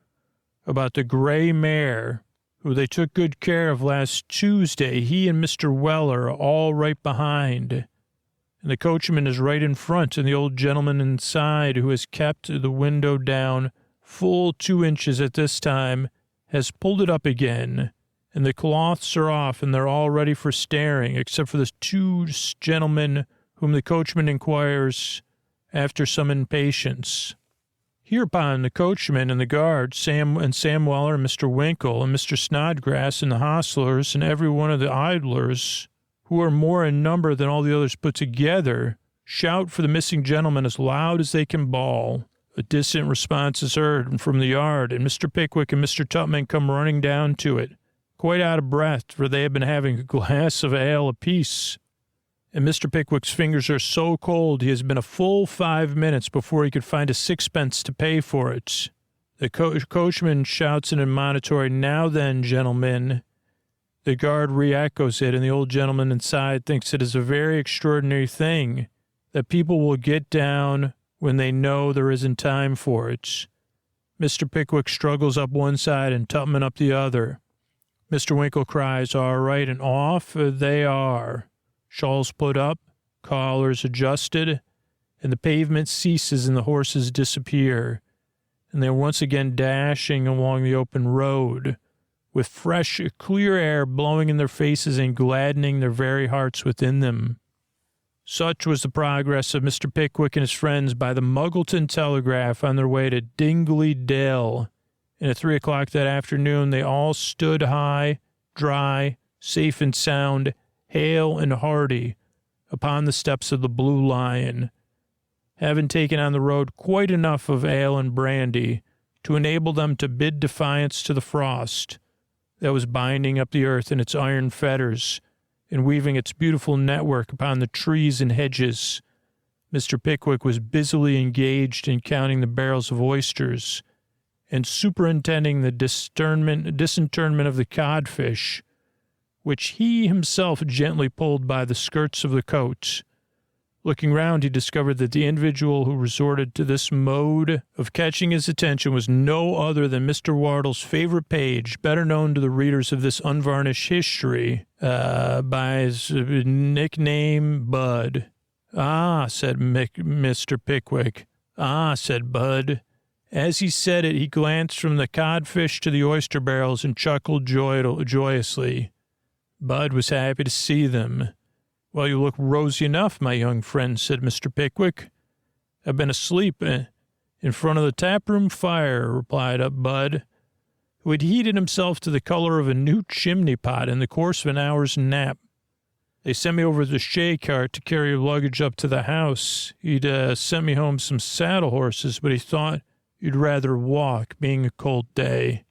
about the gray mare, who they took good care of last Tuesday. He and Mr. Weller are all right behind, and the coachman is right in front, and the old gentleman inside, who has kept the window down full 2 inches at this time, has pulled it up again, and the cloths are off, and they're all ready for staring, except for the 2 gentlemen whom the coachman inquires after some impatience. Hereupon the coachman and the guard, Sam Weller and Mr. Winkle and Mr. Snodgrass and the hostlers and every one of the idlers, who are more in number than all the others put together, shout for the missing gentleman as loud as they can bawl. A distant response is heard from the yard, and Mr. Pickwick and Mr. Tupman come running down to it, quite out of breath, for they have been having a glass of ale apiece. And Mr. Pickwick's fingers are so cold he has been a full 5 minutes before he could find a sixpence to pay for it. The coachman shouts an admonitory, "Now then, gentlemen." The guard re-echoes it, and the old gentleman inside thinks it is a very extraordinary thing that people will get down when they know there isn't time for it. Mr. Pickwick struggles up one side and Tupman up the other. Mr. Winkle cries, "All right," and off they are. Shawls put up, collars adjusted, and the pavement ceases and the horses disappear, and they are once again dashing along the open road, with fresh, clear air blowing in their faces and gladdening their very hearts within them. Such was the progress of Mr. Pickwick and his friends by the Muggleton Telegraph on their way to Dingley Dell, and at 3 o'clock that afternoon they all stood high, dry, safe and sound, hale and hearty, upon the steps of the Blue Lion, having taken on the road quite enough of ale and brandy to enable them to bid defiance to the frost that was binding up the earth in its iron fetters and weaving its beautiful network upon the trees and hedges. Mr. Pickwick was busily engaged in counting the barrels of oysters and superintending the disinterment of the codfish, which he himself gently pulled by the skirts of the coat. Looking round, he discovered that the individual who resorted to this mode of catching his attention was no other than Mr. Wardle's favorite page, better known to the readers of this unvarnished history by his nickname, Bud. "Ah," said Mr. Pickwick. "Ah," said Bud. As he said it, he glanced from the codfish to the oyster barrels and chuckled joyously. Bud was happy to see them. "Well, you look rosy enough, my young friend," said Mr. Pickwick. "I've been asleep in front of the taproom fire," replied Bud, who had heated himself to the color of a new chimney pot in the course of an hour's nap. "They sent me over the shay cart to carry your luggage up to the house. He'd sent me home some saddle horses, but he thought you'd rather walk, being a cold day."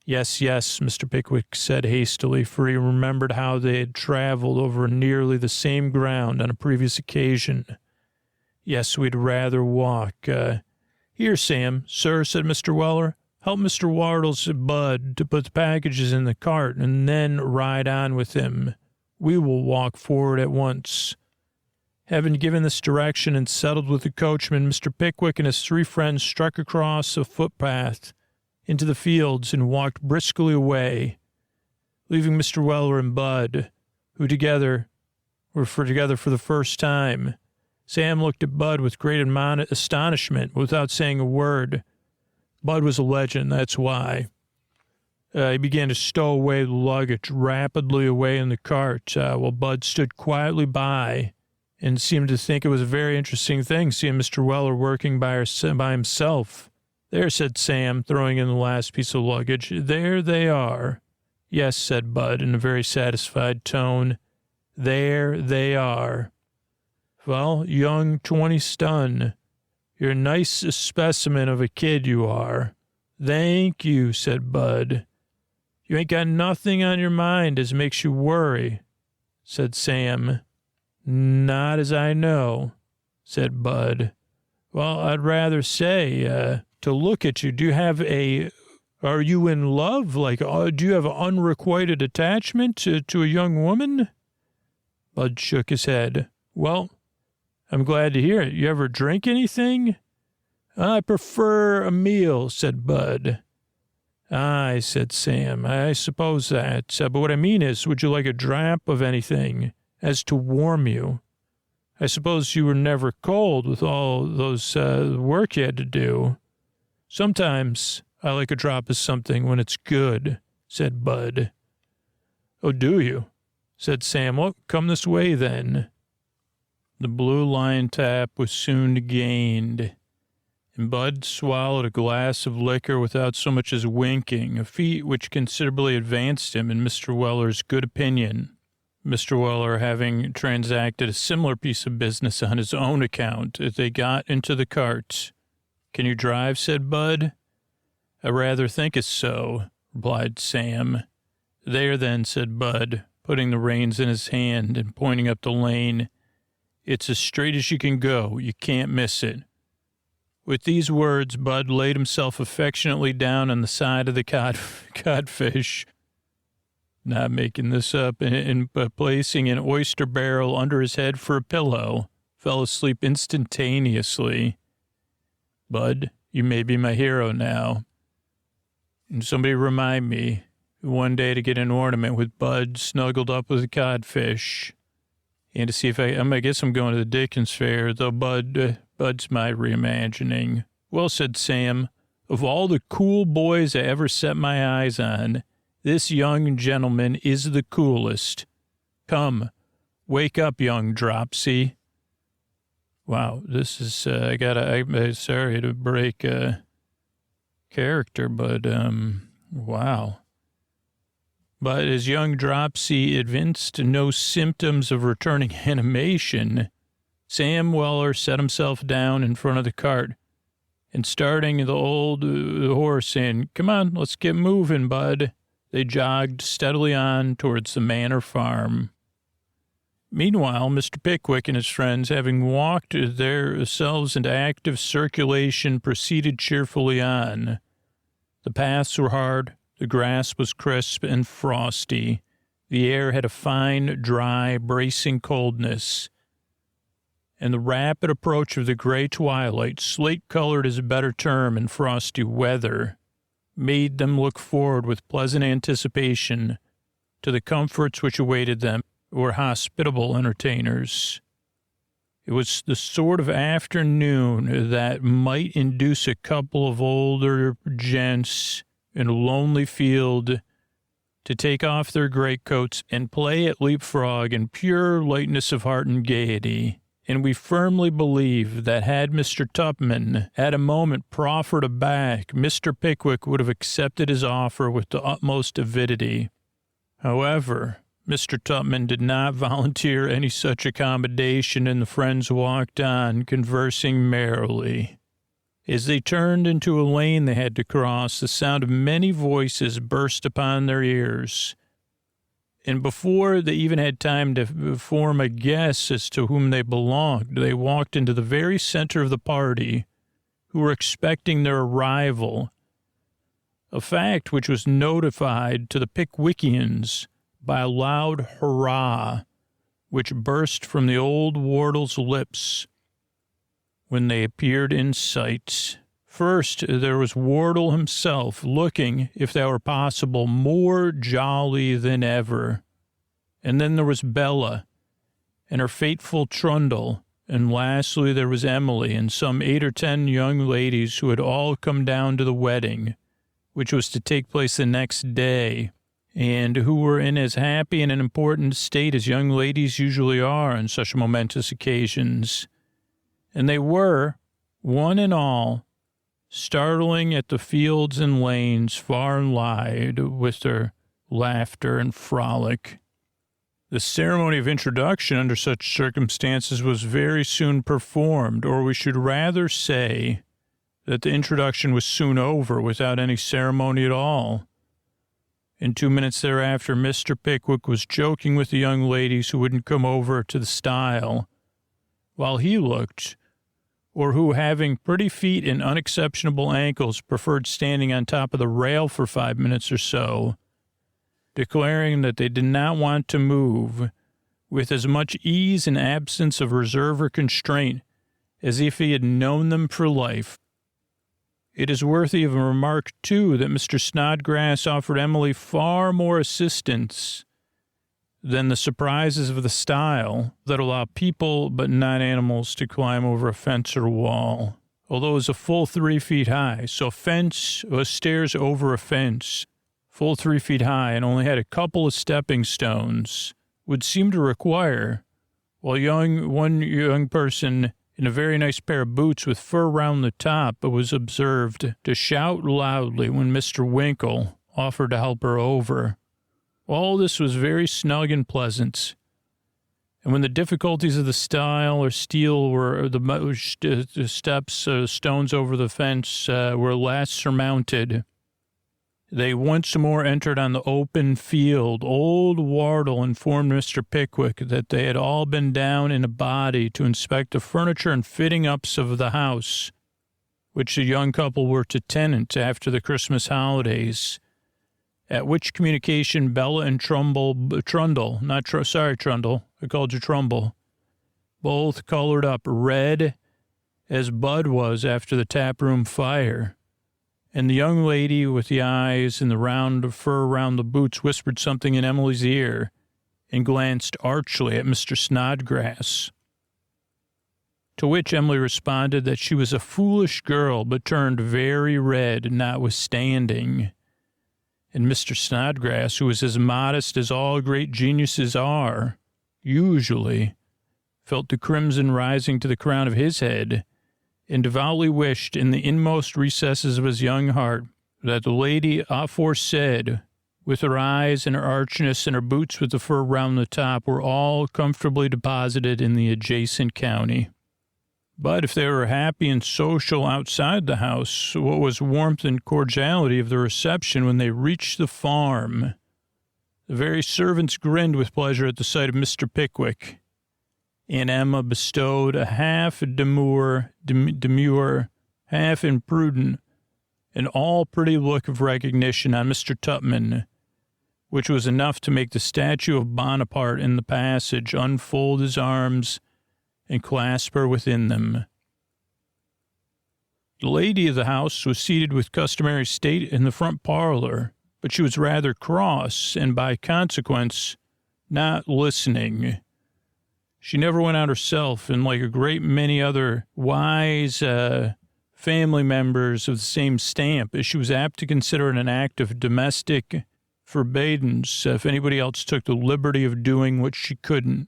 Yes, Mr. Pickwick said hastily, for he remembered how they had traveled over nearly the same ground on a previous occasion. Yes, we'd rather walk. Here, Sam. Sir, said Mr. Weller, help Mr. Wardle's Bud to put the packages in the cart and then ride on with him. We will walk forward at once. Having given this direction and settled with the coachman, Mr. Pickwick and his three friends struck across a footpath into the fields and walked briskly away, leaving Mr. Weller and Bud, who were together for the first time. Sam looked at Bud with great astonishment without saying a word. Bud was a legend, that's why. He began to stow away the luggage rapidly away in the cart, while Bud stood quietly by and seemed to think it was a very interesting thing seeing Mr. Weller working by himself. There, said Sam, throwing in the last piece of luggage. There they are. Yes, said Bud in a very satisfied tone. There they are. Well, young 20 stun. You're a nice specimen of a kid, you are. Thank you, said Bud. You ain't got nothing on your mind as makes you worry, said Sam. Not as I know, said Bud. Well, I'd rather say, to look at you, are you in love? Do you have an unrequited attachment to a young woman? Bud shook his head. Well, I'm glad to hear it. You ever drink anything? I prefer a meal, said Bud. Aye, said Sam. I suppose that. But what I mean is, would you like a drop of anything as to warm you? I suppose you were never cold with all those work you had to do. Sometimes I like a drop of something when it's good, said Bud. Oh, do you? Said Sam. Well, come this way then. The blue line tap was soon gained, and Bud swallowed a glass of liquor without so much as winking, a feat which considerably advanced him in Mr. Weller's good opinion. Mr. Weller having transacted a similar piece of business on his own account as they got into the cart. Can you drive? Said Bud. I rather think it's so, replied Sam. There then, said Bud, putting the reins in his hand and pointing up the lane. It's as straight as you can go. You can't miss it. With these words, Bud laid himself affectionately down on the side of the codfish, not making this up, and placing an oyster barrel under his head for a pillow, fell asleep instantaneously. Bud, you may be my hero now. And somebody remind me one day to get an ornament with Bud snuggled up with a codfish. And to see if I guess I'm going to the Dickens fair, though Bud's my reimagining. Well, said Sam, of all the cool boys I ever set my eyes on, this young gentleman is the coolest. Come, wake up, young dropsy. Wow, this is, I'm sorry to break character, but, wow. But as young dropsy evinced no symptoms of returning animation, Sam Weller set himself down in front of the cart and starting the old horse in, come on, let's get moving, Bud. They jogged steadily on towards the manor farm. Meanwhile, Mr. Pickwick and his friends, having walked themselves into active circulation, proceeded cheerfully on. The paths were hard, the grass was crisp and frosty, the air had a fine, dry, bracing coldness, and the rapid approach of the gray twilight, slate-colored is a better term in frosty weather, made them look forward with pleasant anticipation to the comforts which awaited them, were hospitable entertainers. It was the sort of afternoon that might induce a couple of older gents in a lonely field to take off their greatcoats and play at leapfrog in pure lightness of heart and gaiety. And we firmly believe that had Mr. Tupman at a moment proffered a back, Mr. Pickwick would have accepted his offer with the utmost avidity. However, Mr. Tupman did not volunteer any such accommodation, and the friends walked on, conversing merrily. As they turned into a lane they had to cross, the sound of many voices burst upon their ears. And before they even had time to form a guess as to whom they belonged, they walked into the very center of the party, who were expecting their arrival, a fact which was notified to the Pickwickians by a loud hurrah, which burst from the old Wardle's lips when they appeared in sight. First, there was Wardle himself, looking, if that were possible, more jolly than ever. And then there was Bella and her faithful Trundle. And lastly, there was Emily and some 8 or 10 young ladies who had all come down to the wedding, which was to take place the next day, and who were in as happy and an important state as young ladies usually are on such momentous occasions. And they were, one and all, startling at the fields and lanes far and wide with their laughter and frolic. The ceremony of introduction under such circumstances was very soon performed, or we should rather say that the introduction was soon over without any ceremony at all. In 2 minutes thereafter, Mr. Pickwick was joking with the young ladies who wouldn't come over to the stile, while he looked, or who, having pretty feet and unexceptionable ankles, preferred standing on top of the rail for 5 minutes or so, declaring that they did not want to move, with as much ease and absence of reserve or constraint as if he had known them for life. It is worthy of a remark, too, that Mr. Snodgrass offered Emily far more assistance than the surprises of the stile that allow people but not animals to climb over a fence or wall, although it was a full 3 feet high. So a fence was stairs over a fence, full 3 feet high, and only had a couple of stepping stones, would seem to require, while one young person in a very nice pair of boots with fur round the top was observed to shout loudly when Mr. Winkle offered to help her over. All this was very snug and pleasant. And when the difficulties of the stile or steel were the steps, stones over the fence were last surmounted, they once more entered on the open field. Old Wardle informed Mr. Pickwick that they had all been down in a body to inspect the furniture and fitting-ups of the house, which the young couple were to tenant after the Christmas holidays. At which communication Bella and Trundle, I called you Trumbull, both colored up red as Bud was after the taproom fire. And the young lady with the eyes and the round fur around the boots whispered something in Emily's ear and glanced archly at Mr. Snodgrass. To which Emily responded that she was a foolish girl, but turned very red notwithstanding. And Mr. Snodgrass, who was as modest as all great geniuses are, usually, felt the crimson rising to the crown of his head, and devoutly wished in the inmost recesses of his young heart that the lady aforesaid, with her eyes and her archness and her boots with the fur round the top, were all comfortably deposited in the adjacent county. But if they were happy and social outside the house, what was warmth and cordiality of the reception when they reached the farm? The very servants grinned with pleasure at the sight of Mr. Pickwick. Aunt Emma bestowed a half demure, half imprudent, and all pretty look of recognition on Mr. Tupman, which was enough to make the statue of Bonaparte in the passage unfold his arms and clasp her within them. The lady of the house was seated with customary state in the front parlor, but she was rather cross and by consequence not listening. She never went out herself, and like a great many other wise family members of the same stamp, she was apt to consider it an act of domestic forbiddance if anybody else took the liberty of doing what she couldn't.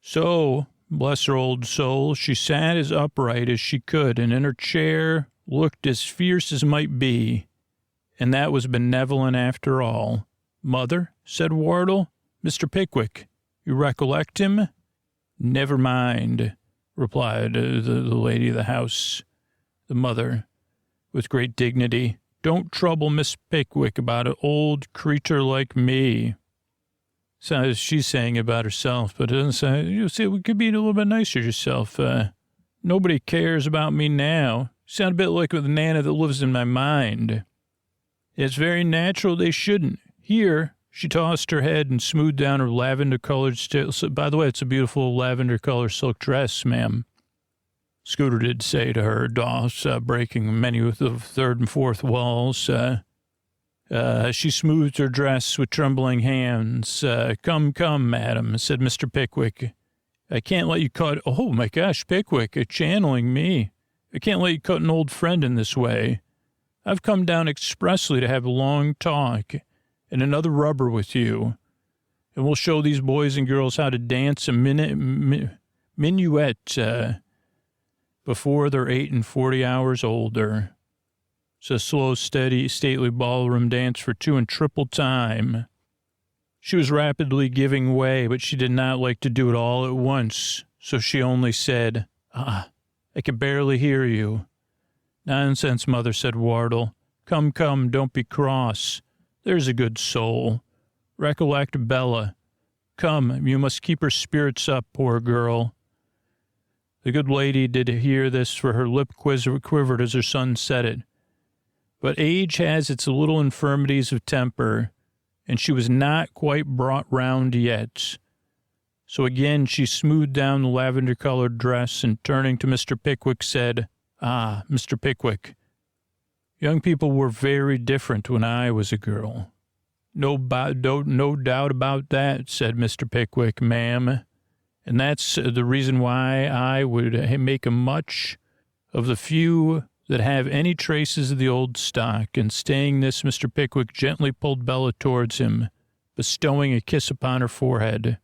So, bless her old soul, she sat as upright as she could, and in her chair looked as fierce as might be, and that was benevolent after all. "Mother," said Wardle, "Mr. Pickwick, you recollect him?" "Never mind," replied the lady of the house, the mother, with great dignity. "Don't trouble Miss Pickwick about an old creature like me." So she's saying about herself, but it doesn't say, you see, we could be a little bit nicer to yourself. Nobody cares about me now. You sound a bit like the Nana that lives in my mind. It's very natural they shouldn't. Here, she tossed her head and smoothed down her lavender-colored by the way, it's a beautiful lavender-colored silk dress, ma'am. Scooter did say to her, Doss, breaking many of the third and fourth walls. She smoothed her dress with trembling hands. Come, madam, said Mr. Pickwick. I can't let you cut. Oh, my gosh, Pickwick, channeling me. I can't let you cut an old friend in this way. I've come down expressly to have a long talk and another rubber with you. And we'll show these boys and girls how to dance a minuet before they're 8 and 40 hours older. It's a slow, steady, stately ballroom dance for 2 and triple time. She was rapidly giving way, but she did not like to do it all at once, so she only said, I can barely hear you. Nonsense, mother, said Wardle. Come, don't be cross. There's a good soul. Recollect Bella. Come, you must keep her spirits up, poor girl. The good lady did hear this, for her lip quivered as her son said it. But age has its little infirmities of temper, and she was not quite brought round yet. So again she smoothed down the lavender-colored dress and, turning to Mr. Pickwick, said, Mr. Pickwick, young people were very different when I was a girl. No doubt about that, said Mr. Pickwick, ma'am. And that's the reason why I would make a much of the few that have any traces of the old stock. And saying this, Mr. Pickwick gently pulled Bella towards him, bestowing a kiss upon her forehead,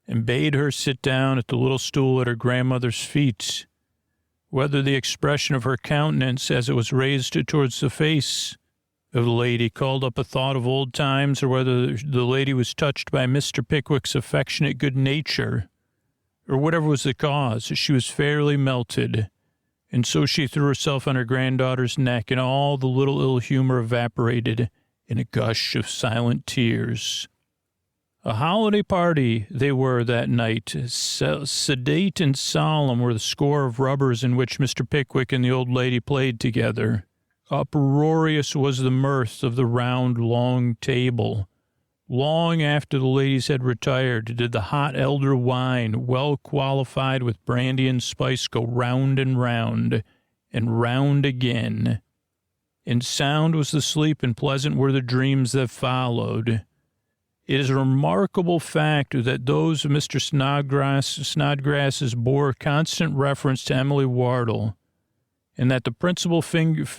and bade her sit down at the little stool at her grandmother's feet. Whether the expression of her countenance, as it was raised towards the face of the lady, called up a thought of old times, or whether the lady was touched by Mr. Pickwick's affectionate good nature, or whatever was the cause, she was fairly melted, and so she threw herself on her granddaughter's neck, and all the little ill humor evaporated in a gush of silent tears. A holiday party they were that night. Sedate and solemn were the score of rubbers in which Mr. Pickwick and the old lady played together. Uproarious was the mirth of the round, long table. Long after the ladies had retired, did the hot elder wine, well qualified with brandy and spice, go round and round again. And sound was the sleep, and pleasant were the dreams that followed. It is a remarkable fact that those of Mr. Snodgrass's bore constant reference to Emily Wardle, and that the principal figure in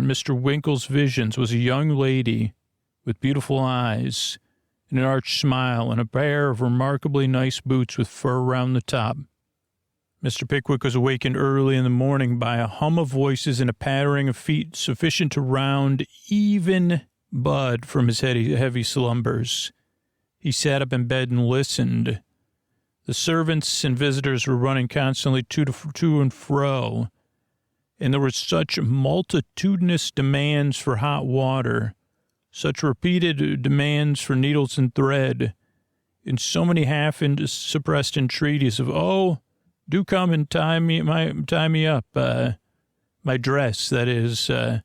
Mr. Winkle's visions was a young lady with beautiful eyes and an arch smile and a pair of remarkably nice boots with fur round the top. Mr. Pickwick was awakened early in the morning by a hum of voices and a pattering of feet sufficient to round even Bud from his heavy slumbers. He sat up in bed and listened. The servants and visitors were running constantly to and fro, and there were such multitudinous demands for hot water, such repeated demands for needles and thread, and so many half-suppressed entreaties of, "Oh, do come and tie me up, my dress," that is, that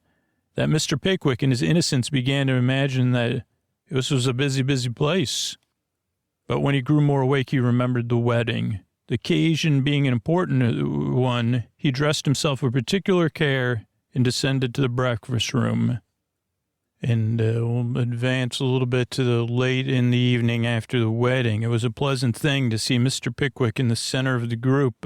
Mr. Pickwick in his innocence began to imagine that this was a busy place. But when he grew more awake, he remembered the wedding. The occasion being an important one, he dressed himself with particular care and descended to the breakfast room. And we'll advance a little bit to the late in the evening after the wedding. It was a pleasant thing to see Mr. Pickwick in the center of the group,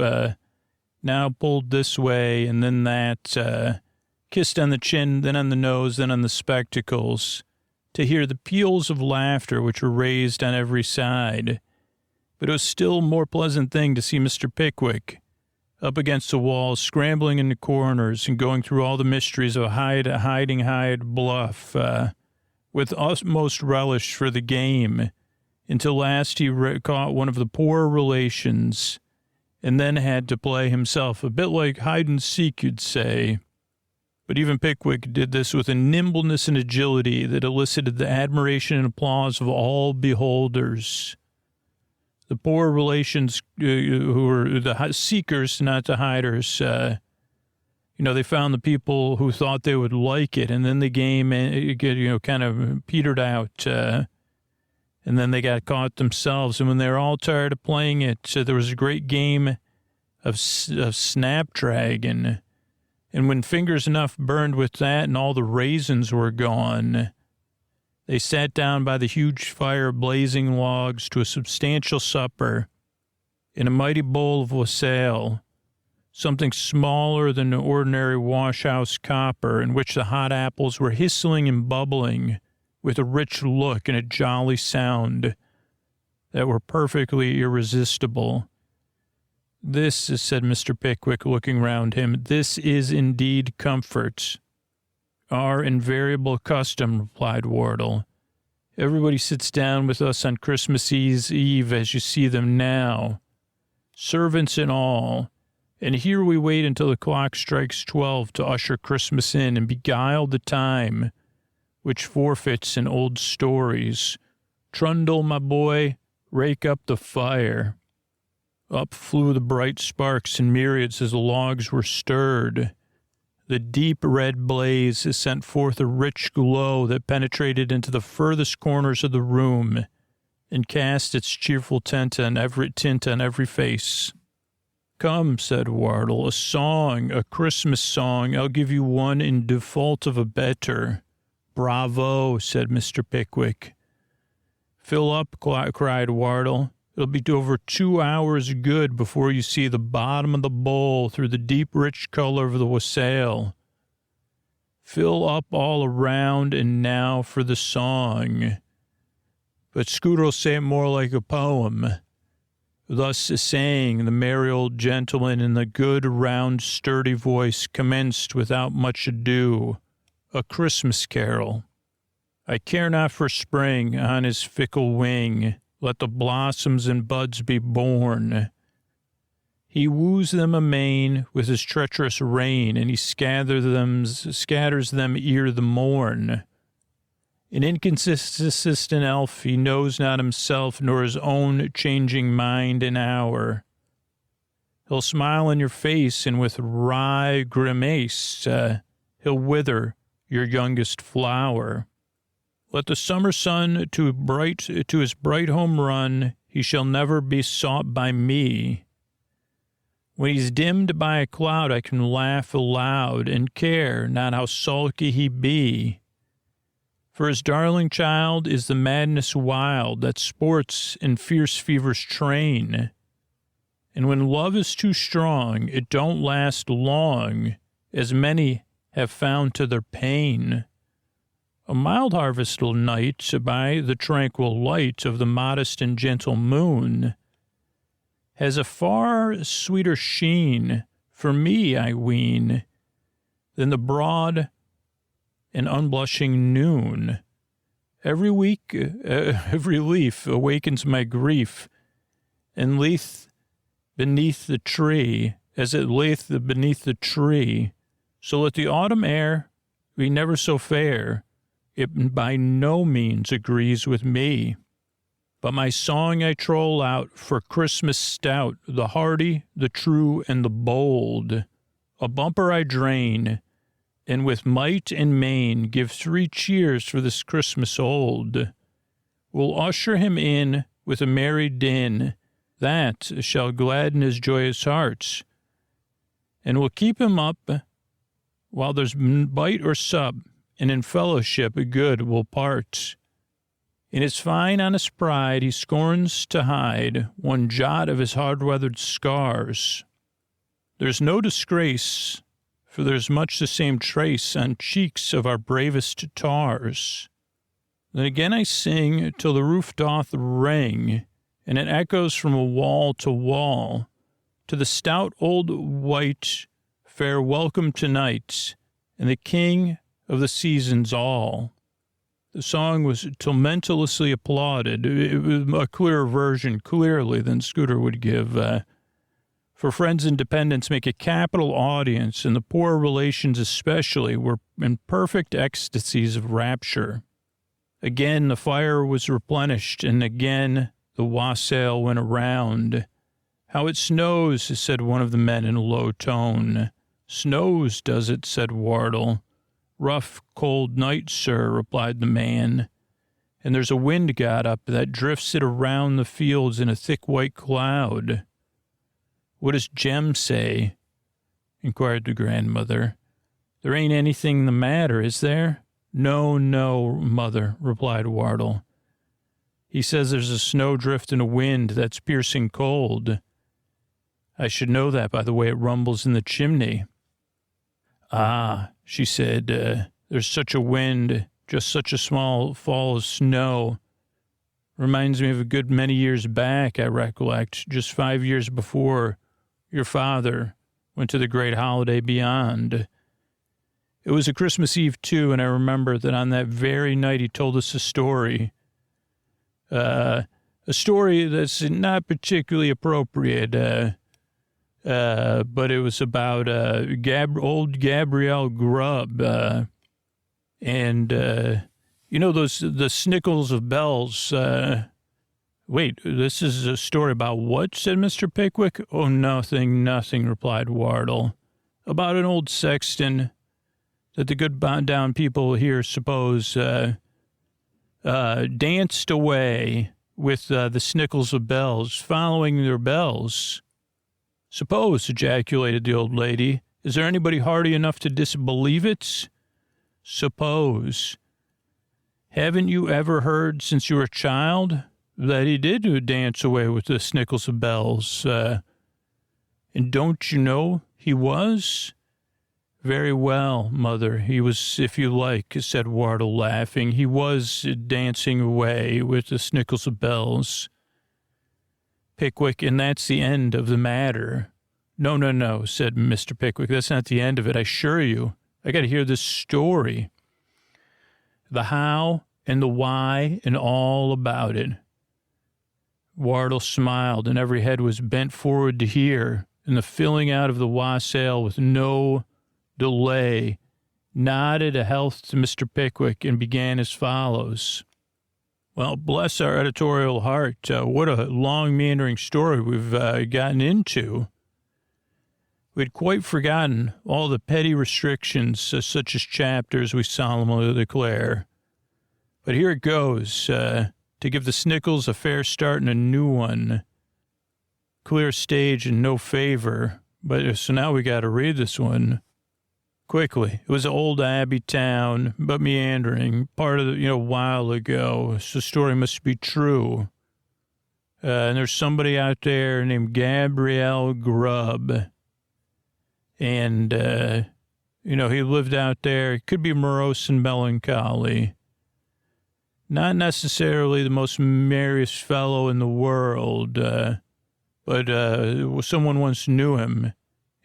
now pulled this way and then that, kissed on the chin, then on the nose, then on the spectacles, to hear the peals of laughter which were raised on every side. But it was still a more pleasant thing to see Mr. Pickwick up against the walls, scrambling into corners and going through all the mysteries of hiding bluff, with utmost relish for the game, until last he caught one of the poorer relations, and then had to play himself, a bit like hide and seek, you'd say. But even Pickwick did this with a nimbleness and agility that elicited the admiration and applause of all beholders. The poor relations who were the seekers, not the hiders, they found the people who thought they would like it, and then the game, kind of petered out, and then they got caught themselves. And when they were all tired of playing it, there was a great game of Snapdragon. And when fingers enough burned with that and all the raisins were gone, they sat down by the huge fire, blazing logs, to a substantial supper in a mighty bowl of wassail, something smaller than an ordinary washhouse copper, in which the hot apples were hissing and bubbling with a rich look and a jolly sound that were perfectly irresistible. This, said Mr. Pickwick, looking round him, this is indeed comfort. Our invariable custom, replied Wardle. Everybody sits down with us on Christmas Eve as you see them now, servants and all, and here we wait until the clock strikes 12 to usher Christmas in and beguile the time, which forfeits in old stories. Trundle, my boy, rake up the fire. Up flew the bright sparks in myriads as the logs were stirred. The deep red blaze sent forth a rich glow that penetrated into the furthest corners of the room and cast its cheerful tint on every face. Come, said Wardle, a song, a Christmas song. I'll give you one in default of a better. Bravo, said Mr. Pickwick. Fill up, cried Wardle. It'll be over 2 hours good before you see the bottom of the bowl through the deep, rich color of the wassail. Fill up all around, and now for the song. But Scooter'll say it more like a poem. Thus saying, the merry old gentleman in the good, round, sturdy voice commenced without much ado, a Christmas carol. I care not for spring on his fickle wing. Let the blossoms and buds be born. He woos them amain with his treacherous rein, and he scatters them ere the morn. An inconsistent elf, he knows not himself nor his own changing mind and hour. He'll smile in your face, and with wry grimace he'll wither your youngest flower. Let the summer sun to his bright home run, he shall never be sought by me. When he's dimmed by a cloud, I can laugh aloud and care not how sulky he be. For his darling child is the madness wild that sports in fierce fever's train. And when love is too strong, it don't last long, as many have found to their pain. A mild harvestful night by the tranquil light of the modest and gentle moon has a far sweeter sheen for me, I ween, than the broad and unblushing noon. Every leaf awakens my grief, and layeth beneath the tree, as it layeth beneath the tree. So let the autumn air be never so fair, it by no means agrees with me. But my song I troll out for Christmas stout, the hearty, the true, and the bold. A bumper I drain, and with might and main give 3 cheers for this Christmas old. We'll usher him in with a merry din, that shall gladden his joyous heart, and we'll keep him up while there's bite or sup, and in fellowship good will part. In his fine honest pride he scorns to hide one jot of his hard-weathered scars. There's no disgrace, for there's much the same trace on cheeks of our bravest tars. Then again I sing till the roof doth ring, and it echoes from a wall to wall, to the stout old wight, fair welcome tonight, and the king of the seasons all. The song was tumultuously applauded. It was a clearer version, clearly, than Scooter would give For friends and dependents make a capital audience, and the poor relations especially were in perfect ecstasies of rapture. Again, the fire was replenished, and again the wassail went around. "How it snows," said one of the men in a low tone. "Snows, does it?" said Wardle. "Rough, cold night, sir," replied the man. "And there's a wind got up that drifts it around the fields in a thick white cloud." "What does Jem say?" inquired the grandmother. "There ain't anything the matter, is there?" No, mother," replied Wardle. "He says there's a snowdrift and a wind that's piercing cold." "I should know that by the way it rumbles in the chimney." "Ah," she said, "there's such a wind, just such a small fall of snow. Reminds me of a good many years back, I recollect, just 5 years before your father went to the great holiday beyond. It was a Christmas Eve, too, and I remember that on that very night he told us a story. A story that's not particularly appropriate, but it was about old Gabriel Grub, and the snickles of bells. Wait, this is a story about what?" said Mr. Pickwick. "Oh, nothing, replied Wardle. "About an old sexton that the good down people here suppose danced away with the snickles of bells, following their bells." "Suppose," ejaculated the old lady. "Is there anybody hardy enough to disbelieve it?" "Suppose. Haven't you ever heard since you were a child that he did dance away with the snickles of bells? And don't you know he was?" "Very well, mother. He was, if you like," said Wardle, laughing. "He was dancing away with the snickles of bells." "Pickwick, and that's the end of the matter." No, said Mr. Pickwick. "That's not the end of it, I assure you. I got to hear this story. The how and the why and all about it." Wardle smiled, and every head was bent forward to hear, and the filling out of the wassail with no delay nodded a health to Mr. Pickwick and began as follows. "Well, bless our editorial heart, what a long, meandering story we've gotten into. We'd quite forgotten all the petty restrictions, such as chapters, we solemnly declare. But here it goes, to give the Snickles a fair start and a new one. Clear stage and no favor. But so now we got to read this one quickly. It was an old abbey town, but meandering, part of the, a while ago. So the story must be true. And there's somebody out there named Gabriel Grub. And, he lived out there. He could be morose and melancholy. Not necessarily the most merriest fellow in the world, but someone once knew him.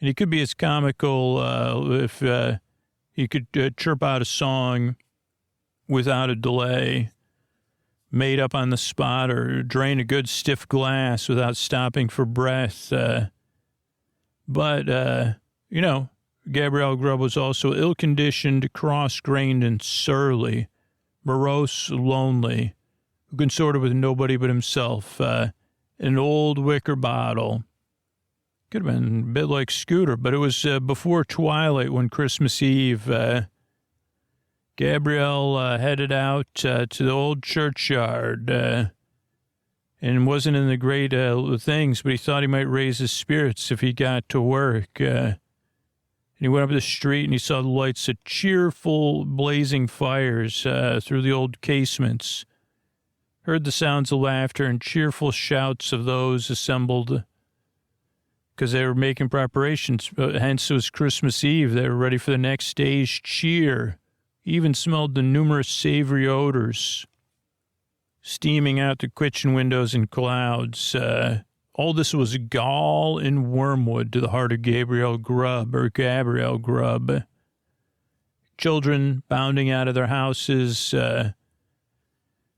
And he could be as comical if he could chirp out a song without a delay, made up on the spot, or drain a good stiff glass without stopping for breath. But Gabriel Grub was also ill-conditioned, cross-grained, and surly, morose, lonely, who consorted with nobody but himself, an old wicker bottle. Could have been a bit like Scooter, but it was before twilight one Christmas Eve. Gabriel headed out to the old churchyard and wasn't in the great things, but he thought he might raise his spirits if he got to work. And he went up the street and he saw the lights of cheerful, blazing fires through the old casements. Heard the sounds of laughter and cheerful shouts of those assembled because they were making preparations. Hence, it was Christmas Eve. They were ready for the next day's cheer. Even smelled the numerous savory odors steaming out the kitchen windows in clouds. All this was gall and wormwood to the heart of Gabriel Grub. Children bounding out of their houses,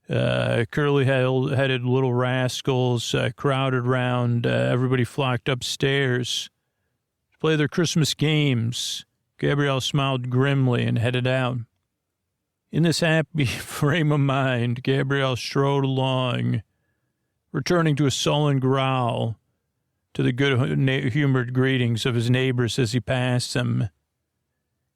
Curly-headed little rascals crowded round. Everybody flocked upstairs to play their Christmas games. Gabriel smiled grimly and headed out. In this happy frame of mind, Gabriel strode along, returning to a sullen growl to the good-humored greetings of his neighbors as he passed them.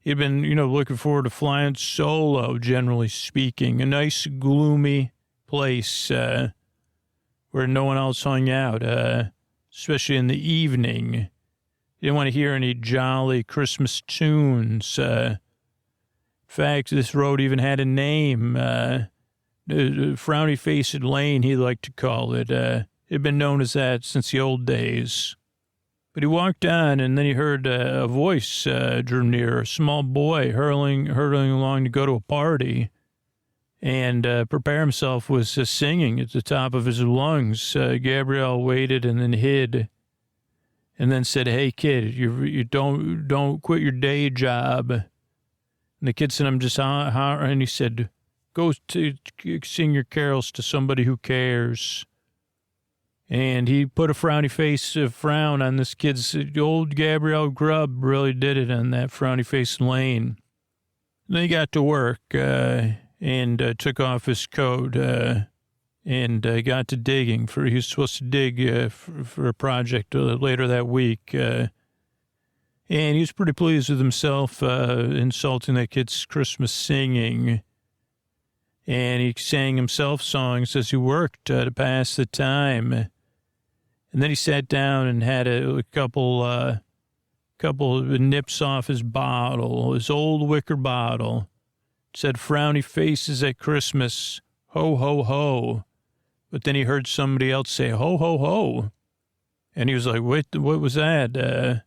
He'd been, looking forward to flying solo, generally speaking. A nice, gloomy place where no one else hung out, especially in the evening. He didn't want to hear any jolly Christmas tunes. In fact, this road even had a name. Frowny-faced Lane, he liked to call it. It had been known as that since the old days. But he walked on, and then he heard a voice drew near, a small boy hurtling along to go to a party and prepare himself was singing at the top of his lungs. Gabriel waited and then hid and then said, "Hey, kid, you don't quit your day job." And the kid said, "I'm just hollering." And he said, "Go to sing your carols to somebody who cares." And he put a frown on this kid's. Old Gabriel Grub really did it on that frowny-faced Lane. Then he got to work and took off his coat and got to digging. He was supposed to dig for a project later that week. And he was pretty pleased with himself, insulting that kid's Christmas singing. And he sang himself songs as he worked to pass the time. And then he sat down and had a couple of nips off his bottle, his old wicker bottle. It said, "Frowny faces at Christmas, ho, ho, ho." But then he heard somebody else say, "Ho, ho, ho." And he was like, what was that?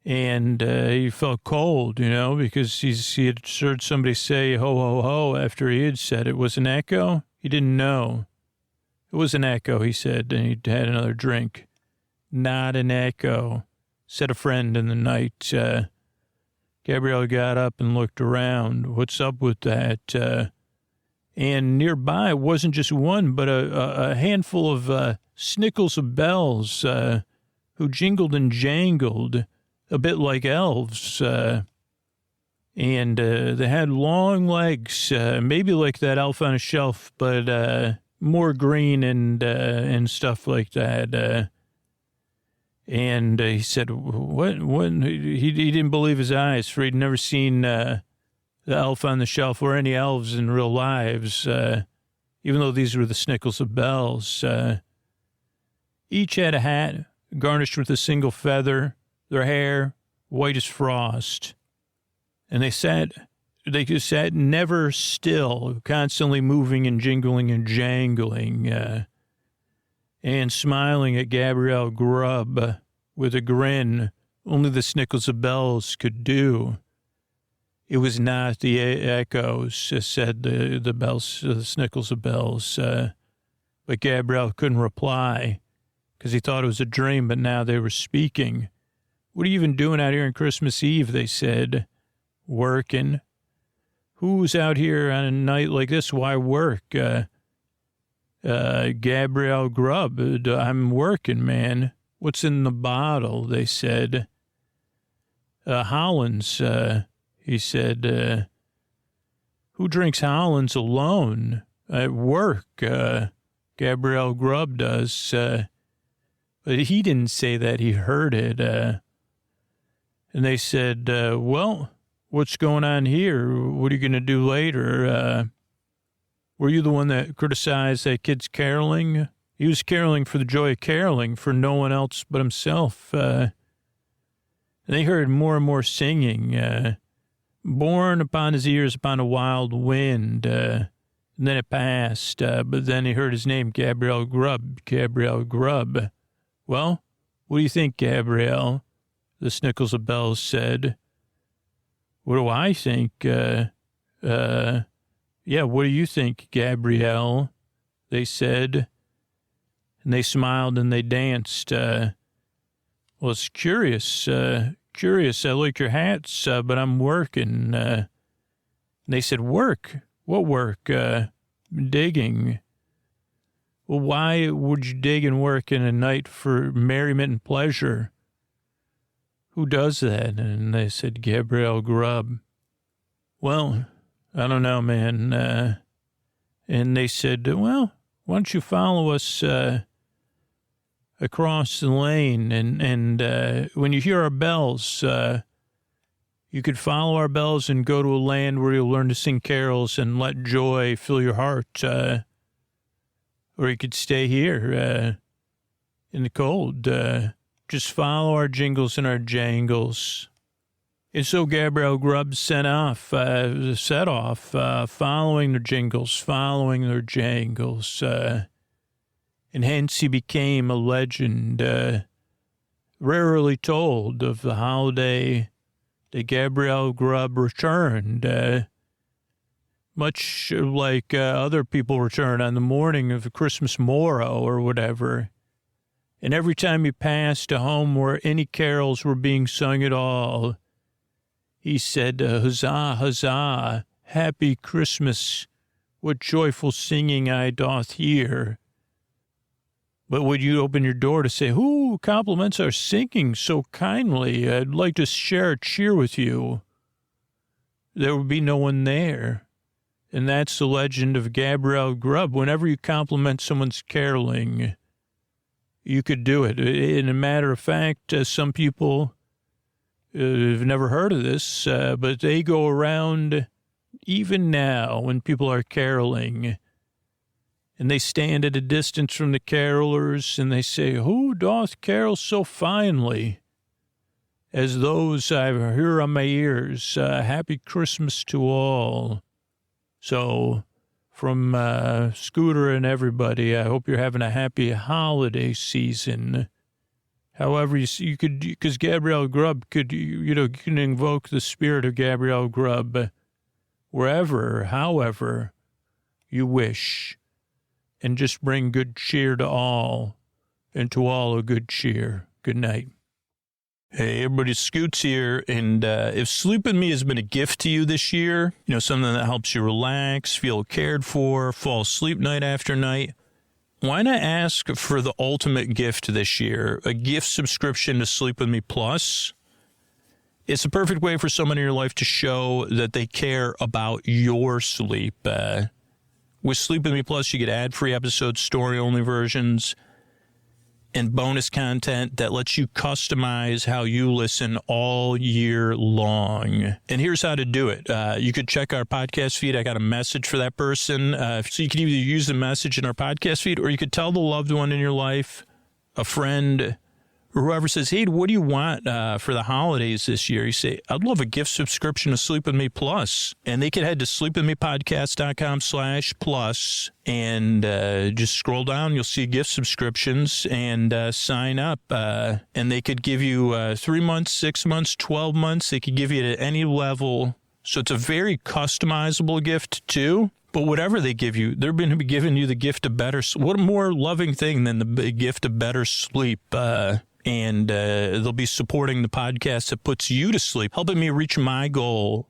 And he felt cold, because he had heard somebody say, "Ho, ho, ho," after he had said it. Was an echo? He didn't know. It was an echo, he said, and he had another drink. "Not an echo," said a friend in the night. Gabriel got up and looked around. What's up with that? And nearby wasn't just one, but a handful of snickles of bells who jingled and jangled, a bit like elves. And they had long legs, maybe like that elf on a shelf, but more green and stuff like that. And he said, what? He didn't believe his eyes, for he'd never seen the elf on the shelf or any elves in real lives, even though these were the snickles of bells. Each had a hat garnished with a single feather, their hair white as frost. And they sat never still, constantly moving and jingling and jangling, and smiling at Gabriel Grub with a grin only the snickles of bells could do. It was not the echoes, said the bells, the snickles of bells. But Gabriel couldn't reply because he thought it was a dream, but now they were speaking. "What are you even doing out here on Christmas Eve?" they said. "Working." "Who's out here on a night like this? Why work?" Gabriel Grub. "I'm working, man." "What's in the bottle?" they said. "Hollands," he said. "Who drinks Hollands alone?" "At work. Gabriel Grub does." But he didn't say that. He heard it. And they said, "Well, what's going on here? What are you going to do later?" "Were you the one that criticized that kid's caroling?" "He was caroling for the joy of caroling, for no one else but himself." And they heard more and more singing, borne upon his ears upon a wild wind. And then it passed, but then he heard his name, Gabriel Grub, Gabriel Grub. "Well, what do you think, Gabriel?" the snickles of bells said. "What do I think? Yeah, what do you think, Gabriel?" they said. And they smiled and they danced. "Well, it's curious. Curious. I like your hats, but I'm working." And they said, "Work? What work?" digging. Well, why would you dig and work in a night for merriment and pleasure? Who does that? And they said, Gabriel Grub. Well, I don't know, man. And they said, well, why don't you follow us across the lane? And when you hear our bells, you could follow our bells and go to a land where you'll learn to sing carols and let joy fill your heart. Or you could stay here in the cold. Just follow our jingles and our jangles. And so Gabriel Grubb set off, following their jingles, following their jangles. And hence he became a legend, rarely told, of the holiday that Gabriel Grubb returned, much like other people return on the morning of Christmas morrow or whatever. And every time he passed a home where any carols were being sung at all, he said, huzzah, huzzah, happy Christmas, what joyful singing I doth hear. But when you open your door to say, who compliments our singing so kindly? I'd like to share a cheer with you. There would be no one there. And that's the legend of Gabriel Grubb. Whenever you compliment someone's caroling, you could do it. In a matter of fact, some people have never heard of this, but they go around even now when people are caroling, and they stand at a distance from the carolers, and they say, who doth carol so finely as those I hear on my ears? Happy Christmas to all. So from Scooter and everybody, I hope you're having a happy holiday season. However, you could, because Gabriel Grubb could, you can invoke the spirit of Gabriel Grubb wherever, however you wish, and just bring good cheer to all, and to all a good cheer. Good night. Hey, everybody, Scoots here, and if Sleep With Me has been a gift to you this year, something that helps you relax, feel cared for, fall asleep night after night, why not ask for the ultimate gift this year, a gift subscription to Sleep With Me Plus? It's a perfect way for someone in your life to show that they care about your sleep. With Sleep With Me Plus, you get ad-free episodes, story-only versions, and bonus content that lets you customize how you listen all year long. And here's how to do it. You could check our podcast feed. I got a message for that person. So you can either use the message in our podcast feed, or you could tell the loved one in your life, a friend, or whoever says, hey, what do you want for the holidays this year? You say, I'd love a gift subscription to Sleep With Me Plus. And they could head to sleepwithmepodcast.com/plus and just scroll down. You'll see gift subscriptions and sign up. And they could give you 3 months, 6 months, 12 months. They could give you it at any level. So it's a very customizable gift, too. But whatever they give you, they're going to be giving you the gift of better. What a more loving thing than the gift of better sleep. And they'll be supporting the podcast that puts you to sleep, helping me reach my goal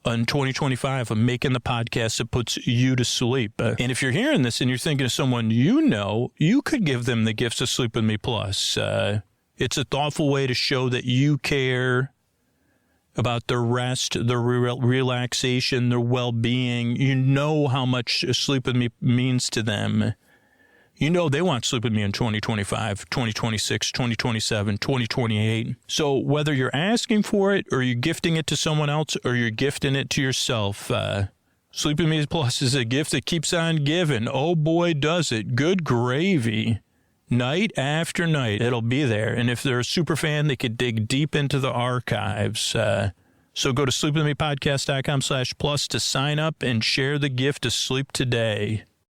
in 2025 of making the podcast that puts you to sleep. And if you're hearing this and you're thinking of someone you could give them the gifts of Sleep With Me Plus. It's a thoughtful way to show that you care about their rest, their relaxation, their well-being. You know how much Sleep With Me means to them. They want Sleep With Me in 2025, 2026, 2027, 2028. So whether you're asking for it or you're gifting it to someone else or you're gifting it to yourself, Sleep With Me Plus is a gift that keeps on giving. Oh, boy, does it. Good gravy. Night after night, it'll be there. And if they're a super fan, they could dig deep into the archives. So go to sleepwithmepodcast.com/plus to sign up and share the gift of sleep today.